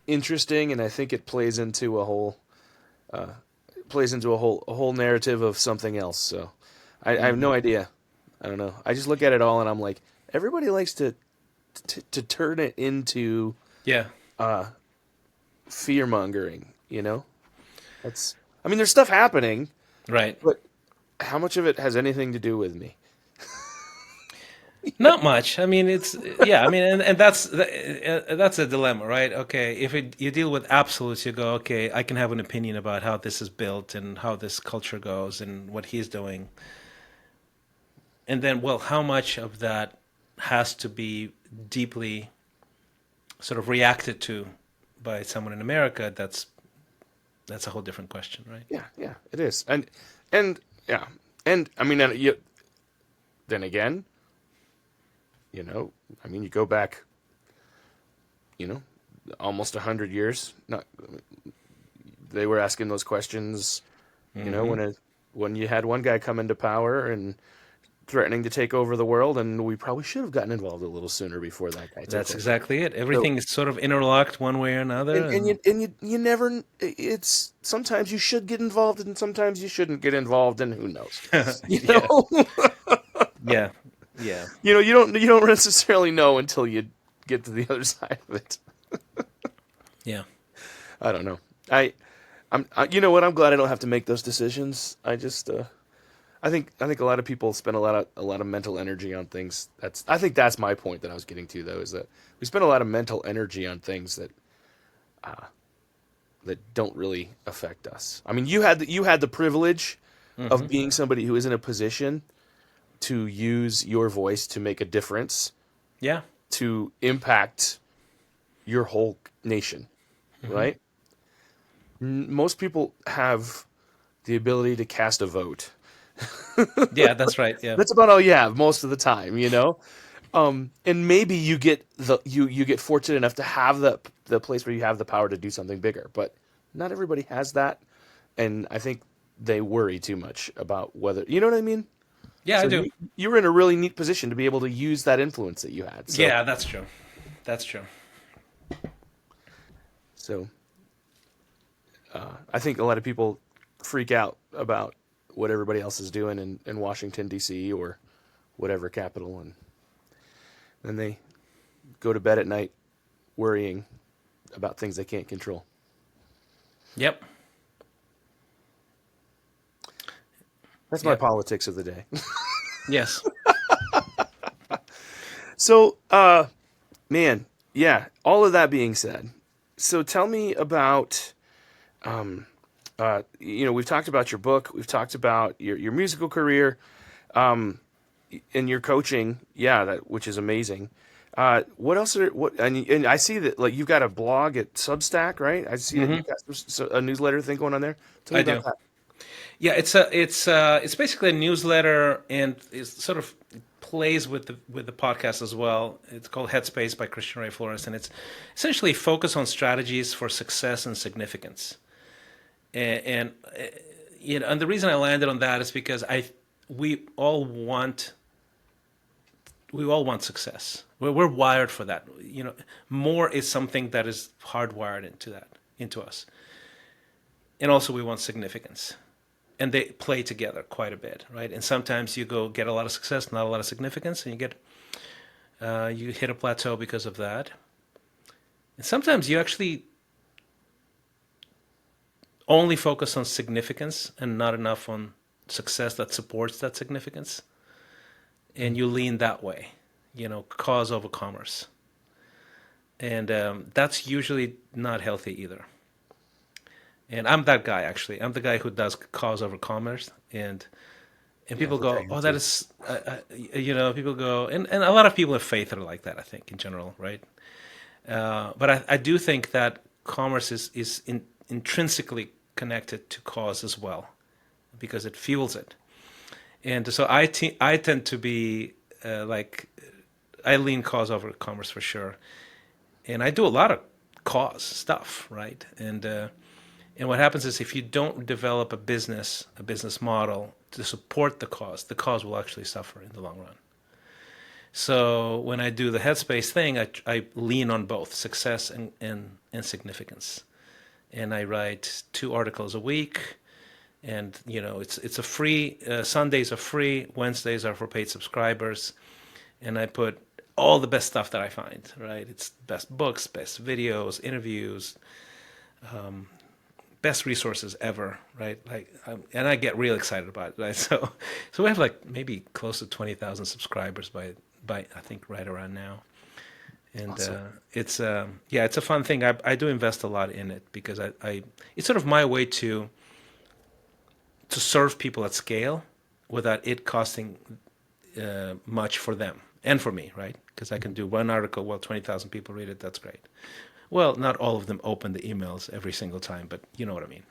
interesting, and I think it plays into a whole narrative of something else. So I have no idea. I don't know. I just look at it all and I'm like, everybody likes to turn it into Yeah. fear mongering. That's. I mean, there's stuff happening, Right. but how much of it has anything to do with me? Not much. I mean, and that's a dilemma, right? Okay, if you deal with absolutes, you go, okay, I can have an opinion about how this is built and how this culture goes and what he's doing. And then, well, how much of that has to be deeply sort of reacted to by someone in America? That's a whole different question, right? Yeah, it is, and yeah, and I mean, then again. I mean, you go back, almost 100 years. They were asking those questions, when you had one guy come into power and threatening to take over the world, and we probably should have gotten involved a little sooner before that guy. That's exactly it. Everything is sort of interlocked one way or another. And you never. It's sometimes you should get involved, and sometimes you shouldn't get involved, and who knows? Yeah. Yeah. You don't necessarily know until you get to the other side of it. Yeah. I don't know. I'm you know what? I'm glad I don't have to make those decisions. I just I think a lot of people spend a lot of mental energy on things. I think that's my point that I was getting to, though, is that we spend a lot of mental energy on things that don't really affect us. I mean, you had the privilege of being somebody who is in a position to use your voice to make a difference. Yeah. To impact your whole nation, right? Most people have the ability to cast a vote. Yeah, that's right. Yeah. That's about all you have most of the time, and maybe you get you get fortunate enough to have the place where you have the power to do something bigger, but not everybody has that, and I think they worry too much about whether, you know what I mean? Yeah, So I do. You were in a really neat position to be able to use that influence that you had. So, Yeah, that's true. That's true. So I think a lot of people freak out about what everybody else is doing in Washington, D.C. or whatever capital, and then they go to bed at night worrying about things they can't control. Yep. That's my politics of the day. Yes. So, man, yeah, all of that being said, so tell me about, we've talked about your book, we've talked about your musical career, and your coaching, which is amazing. What else are what? And I see that like you've got a blog at Substack, right? I see that Hmm. you've got a newsletter thing going on there. Tell me I about do. that. Yeah, it's basically a newsletter, and it sort of plays with the podcast as well. It's called Headspace by Christian Ray Flores, and it's essentially focus on strategies for success and significance. And the reason I landed on that is because we all want we all want success. We're wired for that. More is something that is hardwired into us, and also we want significance, and they play together quite a bit, right? And sometimes you go get a lot of success, not a lot of significance, and you hit a plateau because of that. And sometimes you actually only focus on significance and not enough on success that supports that significance, and you lean that way, cause over commerce, and that's usually not healthy either. And I'm that guy, actually. I'm the guy who does cause over commerce, and Yeah, people which I go, am "Oh, that too. is," people go, and a lot of people of faith are like that, I think, in general, right? But I do think that commerce is intrinsically connected to cause as well, because it fuels it. And so I tend to be like, I lean cause over commerce for sure, and I do a lot of cause stuff, right? And what happens is if you don't develop a business model to support the cause will actually suffer in the long run. So when I do the Headspace thing, I lean on both success and significance. And I write 2 articles a week. And, it's a free, Sundays are free, Wednesdays are for paid subscribers. And I put all the best stuff that I find, right? It's best books, best videos, interviews, best resources ever, right? And I get real excited about it, right? So we have like maybe close to 20,000 subscribers by I think right around now, and Awesome. it's a fun thing. I do invest a lot in it because I it's sort of my way to serve people at scale without it costing much for them and for me, right? Because I can do one article, well, 20,000 people read it. That's great. Well, not all of them open the emails every single time, but you know what I mean.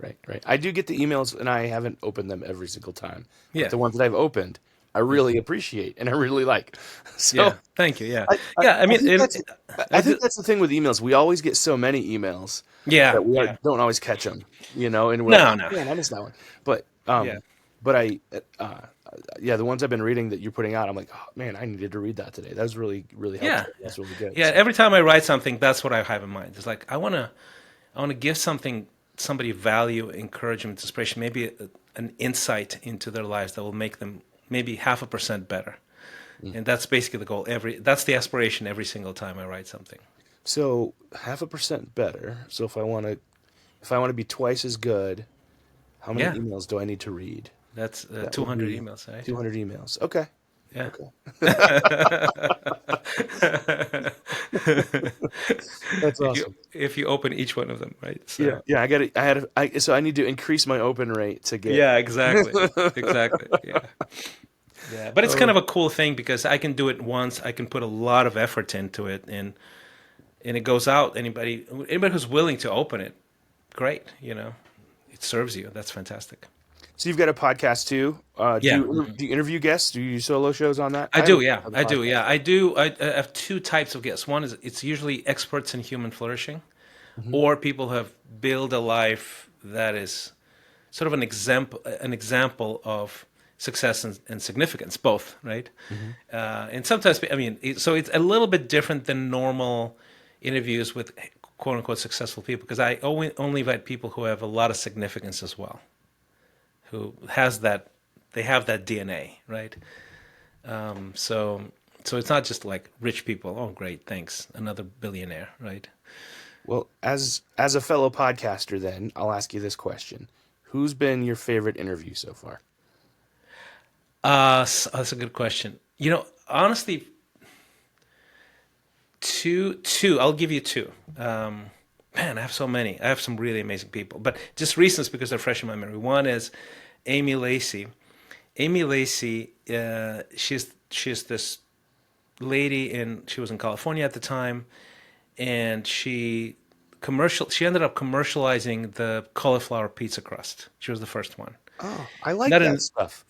Right. I do get the emails, and I haven't opened them every single time. But Yeah, the ones that I've opened, I yeah, really appreciate and I really like. So yeah. Thank you. Yeah, I, I, yeah. I I mean, think that's I I do. think that's the thing with emails. We always get so many emails Yeah, that we yeah. don't always catch them, and we're like, No, oh no. man, I missed that one. But Yeah, but yeah, the ones I've been reading that you're putting out, I'm like, oh man, I needed to read that today. That was really yeah, helpful. yeah, That's really good. yeah. So Every time I write something, that's what I have in mind. It's like I wanna give somebody value, encouragement, inspiration, maybe an insight into their lives that will make them maybe 0.5% better. And that's basically the goal. That's the aspiration every single time I write something. so 0.5% better. So if I want to be twice as good, how many Yeah, emails do I need to read? that's That would 200 be emails, right? 200 emails. Okay. Yeah. Okay. That's if you awesome. if you open each one of them, right? Yeah. So Yeah. I got it. So I need to increase my open rate to get. yeah, exactly. Yeah, yeah. But it's kind Oh, of a cool thing because I can do it once. I can put a lot of effort into it, and it goes out. Anybody who's willing to open it, great. It serves you. That's fantastic. so you've got a podcast too. Yeah. Do you interview guests? Do you do solo shows on that? I I haven't do, listened yeah, to the I do, podcast yeah, I yet. do. I have 2 types of guests. One is it's usually experts in human flourishing, Hmm. or people who have built a life that is sort of an example of success and significance, both, right? Hmm. And sometimes, I mean, so it's a little bit different than normal interviews with quote unquote successful people because I only invite people who have a lot of significance as well, who has that, they have that DNA, right? So it's not just like rich people. Oh, great, thanks, another billionaire, right? Well, as a fellow podcaster, then I'll ask you this question: who's been your favorite interview so far? That's a good question. Honestly, two. I'll give you two. Man, I have so many. I have some really amazing people, but just recent because they're fresh in my memory. One is Amy Lacey. Amy Lacey, she's this lady she was in California at the time, and she ended up commercializing the cauliflower pizza crust. She was the first one. Oh, I like Not that in stuff.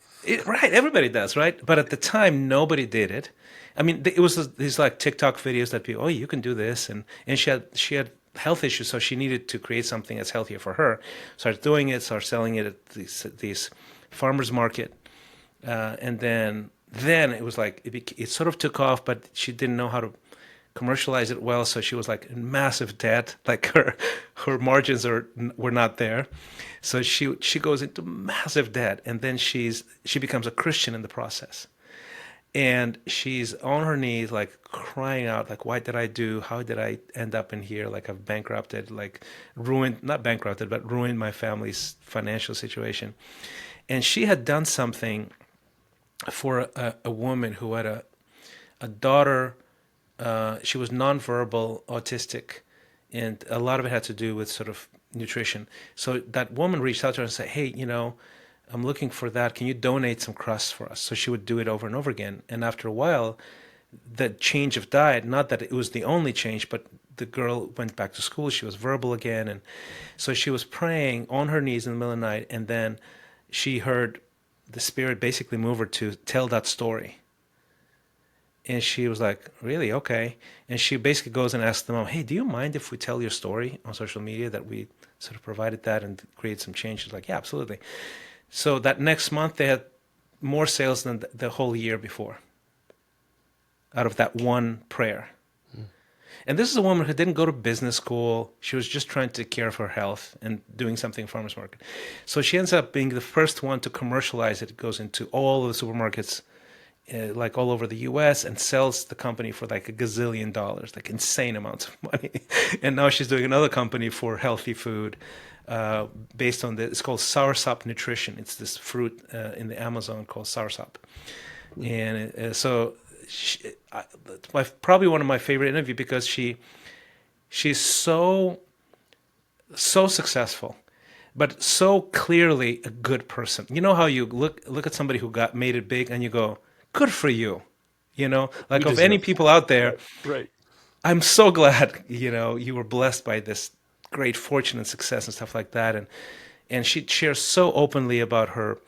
right, everybody does, right? But at the time, nobody did it. I mean, it was these like TikTok videos that people, oh, you can do this, and she had health issues, so she needed to create something that's healthier for her. Started doing it, started selling it at these farmers market, and then it was like it sort of took off, but she didn't know how to commercialize it well, so she was like in massive debt. Like her margins were not there, so she goes into massive debt, and then she becomes a Christian in the process, and she's on her knees like crying out like, what did I do? How did I end up in here? Like I've bankrupted, like ruined, not bankrupted, but ruined my family's financial situation. And she had done something for a woman who had a daughter. She was nonverbal, autistic, and a lot of it had to do with sort of nutrition. So that woman reached out to her and said, hey, I'm looking for that. Can you donate some crusts for us? So she would do it over and over again. And after a while, the change of diet, not that it was the only change, but the girl went back to school. She was verbal again. And so she was praying on her knees in the middle of the night. And then she heard the Spirit basically move her to tell that story. And she was like, really? Okay. And she basically goes and asks the mom, hey, do you mind if we tell your story on social media, that we sort of provided that and create some change? She's like, yeah, absolutely. So that next month, they had more sales than the whole year before out of that one prayer. And this is a woman who didn't go to business school. She was just trying to take care of her health and doing something in farmers market. So she ends up being the first one to commercialize it. It goes into all of the supermarkets, like all over the U.S., and sells the company for like $1 gazillion, like insane amounts of money. And now she's doing another company for healthy food, based on it's called soursop nutrition. It's this fruit in the Amazon called soursop, and so probably one of my favorite interviews, because she's so successful, but so clearly a good person. You know how you look at somebody who made it big, and you go, good for you. Like of any people out there, Right. I'm so glad, you were blessed by this great fortune and success and stuff like that. And she shares so openly about her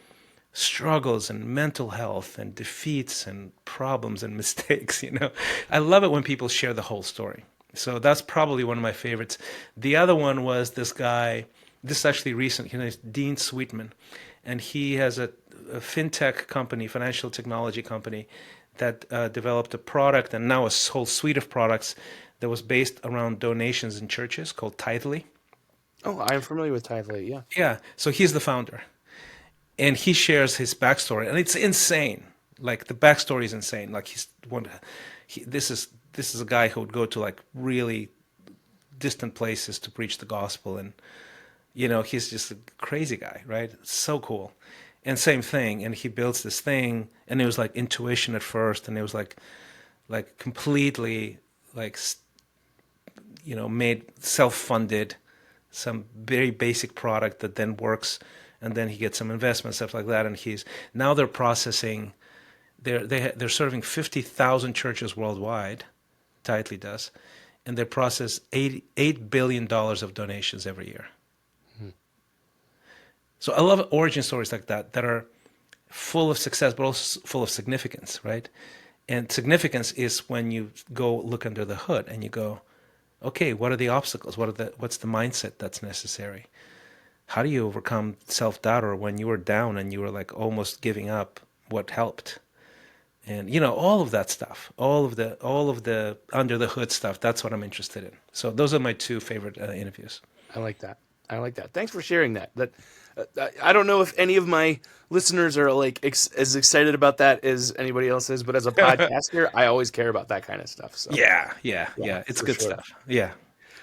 struggles and mental health and defeats and problems and mistakes. I love it when people share the whole story. So that's probably one of my favorites. The other one was this guy, this is actually recent, his name is Dean Sweetman, and he has a fintech company, financial technology company, that developed a product, and now a whole suite of products that was based around donations in churches, called Tithely. Oh, I'm familiar with Tithely, yeah. Yeah, so he's the founder, and he shares his backstory, and it's insane. Like the backstory is insane. Like this is a guy who would go to like really distant places to preach the gospel, and he's just a crazy guy, right? It's so cool. And same thing, and he builds this thing, and it was like intuition at first, and it was like completely like made self-funded, some very basic product that then works, and then he gets some investment, stuff like that, and now they're processing, they're serving 50,000 churches worldwide, Tightly does, and they process $8 billion of donations every year. So I love origin stories like that are full of success, but also full of significance, right? And significance is when you go look under the hood and you go, okay, what are the obstacles? What's the mindset that's necessary? How do you overcome self-doubt, or when you were down and you were like almost giving up, what helped? And all of that stuff, all of the under the hood stuff, that's what I'm interested in. So those are my two favorite interviews. I like that. Thanks for sharing that. I don't know if any of my listeners are like as excited about that as anybody else is, but as a podcaster, I always care about that kind of stuff. So Yeah. It's good stuff. Yeah.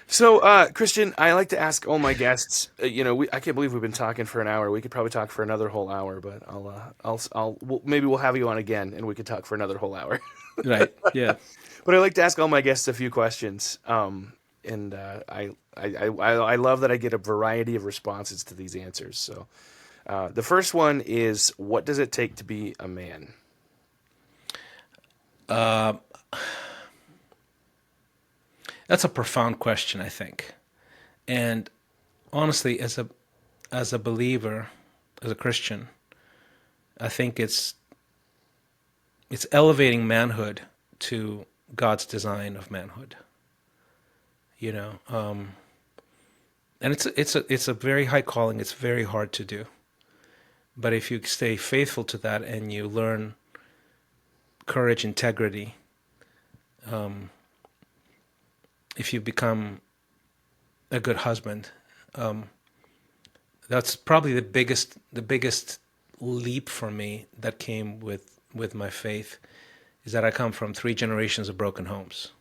So, Christian, I like to ask all my guests. I can't believe we've been talking for an hour. We could probably talk for another whole hour, but maybe we'll have you on again, and we could talk for another whole hour. Right. Yeah. But I like to ask all my guests a few questions. And I love that I get a variety of responses to these answers. So the first one is, what does it take to be a man? That's a profound question, I think. And honestly, as a believer, as a Christian, I think it's elevating manhood to God's design of manhood. You know, and it's a very high calling. It's very hard to do. But if you stay faithful to that and you learn courage, integrity, if you become a good husband, that's probably the biggest leap for me that came with my faith, is that I come from 3 generations of broken homes.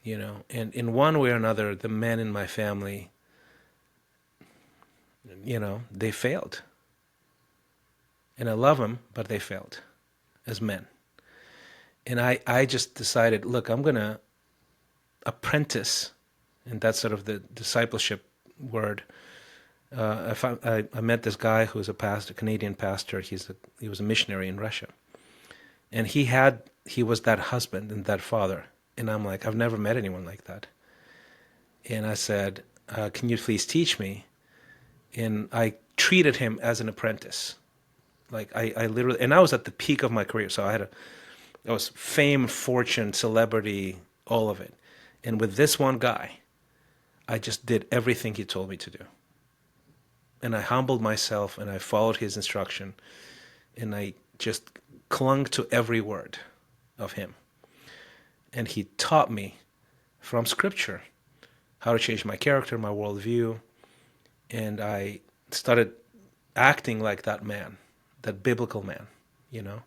You know, and in one way or another, the men in my family, you know, they failed. And I love them, but they failed as men. And I just decided, look, I'm going to apprentice, and that's sort of the discipleship word. I met this guy who was a pastor, Canadian pastor. He was a missionary in Russia. And he was that husband and that father. And I'm like, I've never met anyone like that. And I said, can you please teach me? And I treated him as an apprentice. Like I literally, and I was at the peak of my career. So I was fame, fortune, celebrity, all of it. And with this one guy, I just did everything he told me to do. And I humbled myself and I followed his instruction. And I just clung to every word of him. And he taught me from Scripture how to change my character, my worldview. And I started acting like that man, that biblical man, you know.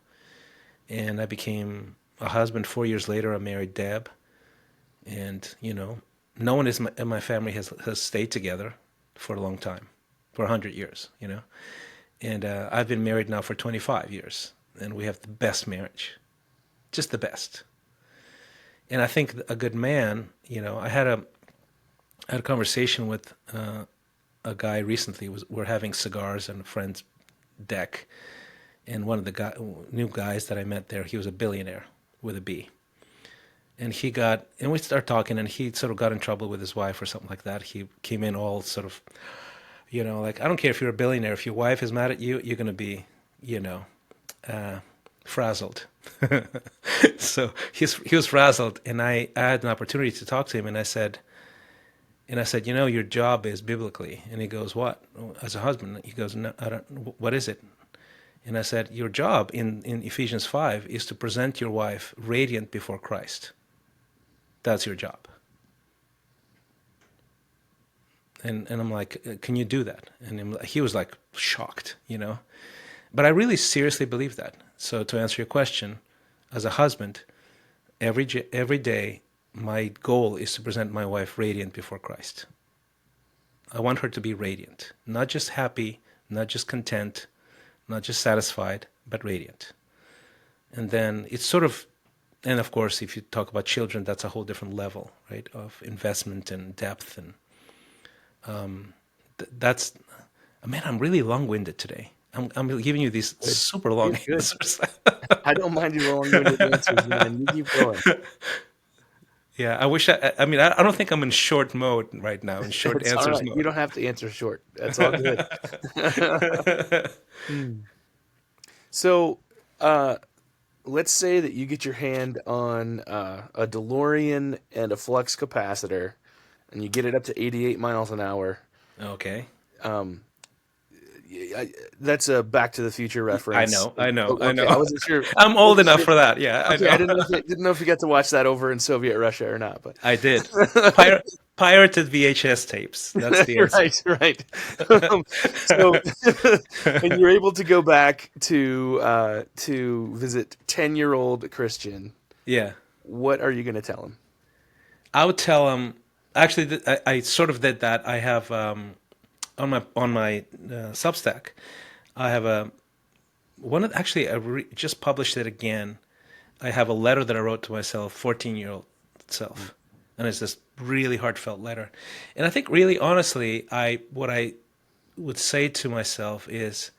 And I became a husband. 4 years later, I married Deb. And, you know, no one in my family has stayed together for a long time, for 100 years, you know. And I've been married now for 25 years. And we have the best marriage, just the best. And I think a good man, you know, I had a conversation with a guy recently. We're having cigars on a friend's deck, and one of the new guys that I met there, he was a billionaire with a B. And we started talking, and he sort of got in trouble with his wife or something like that. He came in all sort of, you know, like, I don't care if you're a billionaire. If your wife is mad at you, you're going to be, you know, frazzled. So he was frazzled, and I had an opportunity to talk to him, and I said, you know, your job is biblically. And he goes, what? As a husband? He goes, no, I don't. What is it? And I said, your job in Ephesians 5 is to present your wife radiant before Christ. That's your job. And I'm like, can you do that? And he was like shocked, you know. But I really seriously believe that. So to answer your question, as a husband, every day, my goal is to present my wife radiant before Christ. I want her to be radiant, not just happy, not just content, not just satisfied, but radiant. And then it's sort of, and of course, if you talk about children, that's a whole different level, right, of investment and depth. And that's, man, I'm really long-winded today. I'm giving you these super long answers. I don't mind your long-winded answers, man. You keep going. Yeah, I wish I mean, I don't think I'm in short mode right now, in short It's answers all right. mode. You don't have to answer short. That's all good. So, let's say that you get your hand on a DeLorean and a flux capacitor, and you get it up to 88 miles an hour. Okay. That's a Back to the Future reference. I know. Okay, I wasn't sure. I'm old enough for that. Yeah, Okay, I I know. didn't know if you got to watch that over in Soviet Russia or not, but I did. Pirated VHS tapes. That's the answer. right. So, and you're able to go back to visit 10-year-old Christian. Yeah. What are you going to tell him? I would tell him. Actually, I sort of did that. I have on my Substack, I have just published it again. I have a letter that I wrote to myself, 14-year-old self, and it's this really heartfelt letter. And I think, really honestly, what I would say to myself is,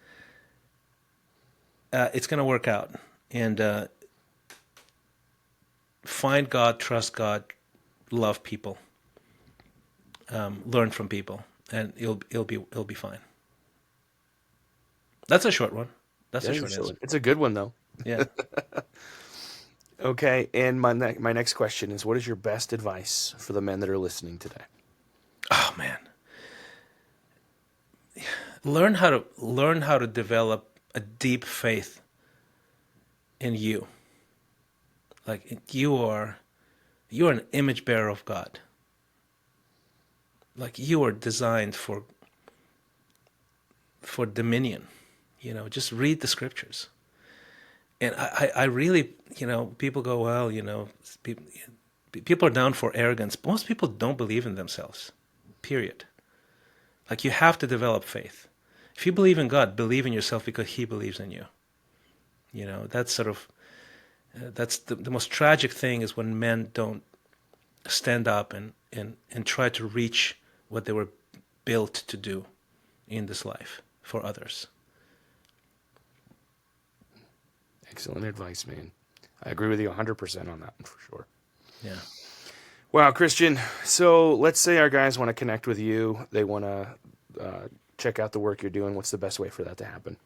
it's going to work out, and find God, trust God, love people, learn from people, and it'll be fine. That's a short one. That's a short answer. It's a good one though. Yeah. Okay, and my next question is, what is your best advice for the men that are listening today? Oh man. Learn how to develop a deep faith in you. Like you are an image bearer of God. Like you are designed for dominion. Just read the scriptures. And I really, people go, well, people are down for arrogance. Most people don't believe in themselves, period. Like you have to develop faith. If you believe in God, believe in yourself because He believes in you. That's sort of, that's the most tragic thing is when men don't stand up and try to reach what they were built to do in this life for others. Excellent advice, man. I agree with you 100% on that one for sure. Yeah. Wow, Christian. So let's say our guys want to connect with you. They want to check out the work you're doing. What's the best way for that to happen?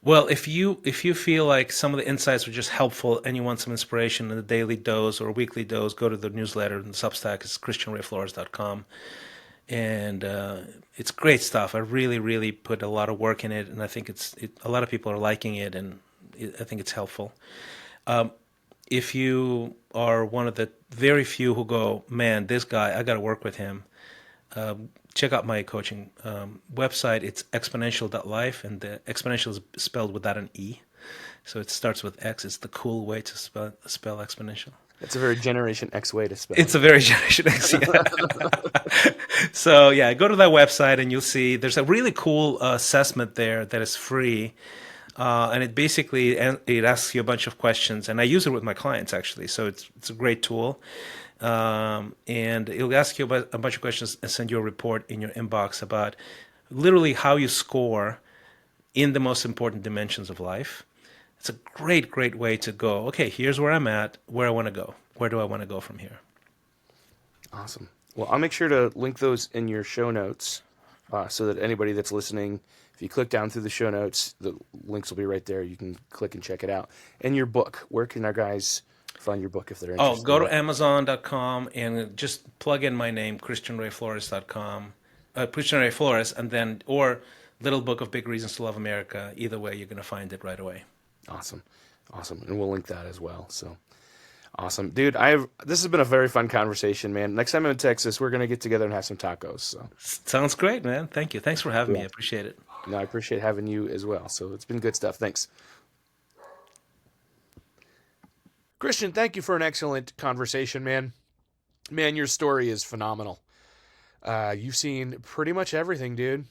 Well, if you feel like some of the insights were just helpful and you want some inspiration in a daily dose or a weekly dose, go to the newsletter and the Substack. It's christianrayflores.com. And it's great stuff. I really, really put a lot of work in it, and I think a lot of people are liking it, and I think it's helpful. If you are one of the very few who go, man, this guy, I got to work with him, check out my coaching website. It's exponential.life, and the exponential is spelled without an E. So it starts with X. It's the cool way to spell exponential. It's a very Generation X way to spell It's a very Generation X, yeah. So, yeah, go to that website and you'll see there's a really cool assessment there that is free. And it basically it asks you a bunch of questions. And I use it with my clients, actually. So it's a great tool. And it'll ask you about a bunch of questions and send you a report in your inbox about literally how you score in the most important dimensions of life. It's a great, great way to go, okay, here's where I'm at, where I want to go. Where do I want to go from here? Awesome. Well, I'll make sure to link those in your show notes so that anybody that's listening, if you click down through the show notes, the links will be right there. You can click and check it out. And your book, where can our guys find your book if they're interested? Oh, go to Amazon.com and just plug in my name, ChristianRayFlores.com, Christian Ray Flores, and then, or Little Book of Big Reasons to Love America. Either way, you're going to find it right away. Awesome. And we'll link that as well. So awesome. Dude, this has been a very fun conversation, man. Next time I'm in Texas, we're going to get together and have some tacos. So sounds great, man. Thank you. Thanks for having me. I appreciate it. No, I appreciate having you as well. So it's been good stuff. Thanks. Christian, thank you for an excellent conversation, man. Man, your story is phenomenal. You've seen pretty much everything, dude.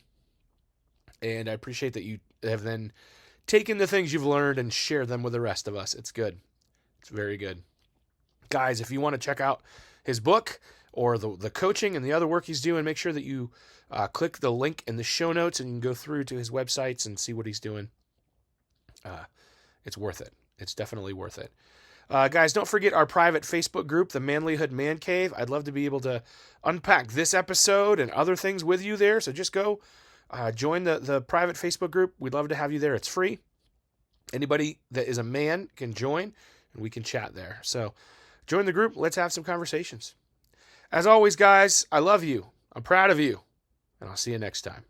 And I appreciate that you have then taken the things you've learned and share them with the rest of us. It's good. It's very good. Guys, if you want to check out his book or the coaching and the other work he's doing, make sure that you click the link in the show notes and you can go through to his websites and see what he's doing. It's worth it. It's definitely worth it. Guys, don't forget our private Facebook group, the Manlihood Man Cave. I'd love to be able to unpack this episode and other things with you there. So just go join the private Facebook group. We'd love to have you there. It's free. Anybody that is a man can join, and we can chat there. So join the group. Let's have some conversations. As always, guys, I love you. I'm proud of you. And I'll see you next time.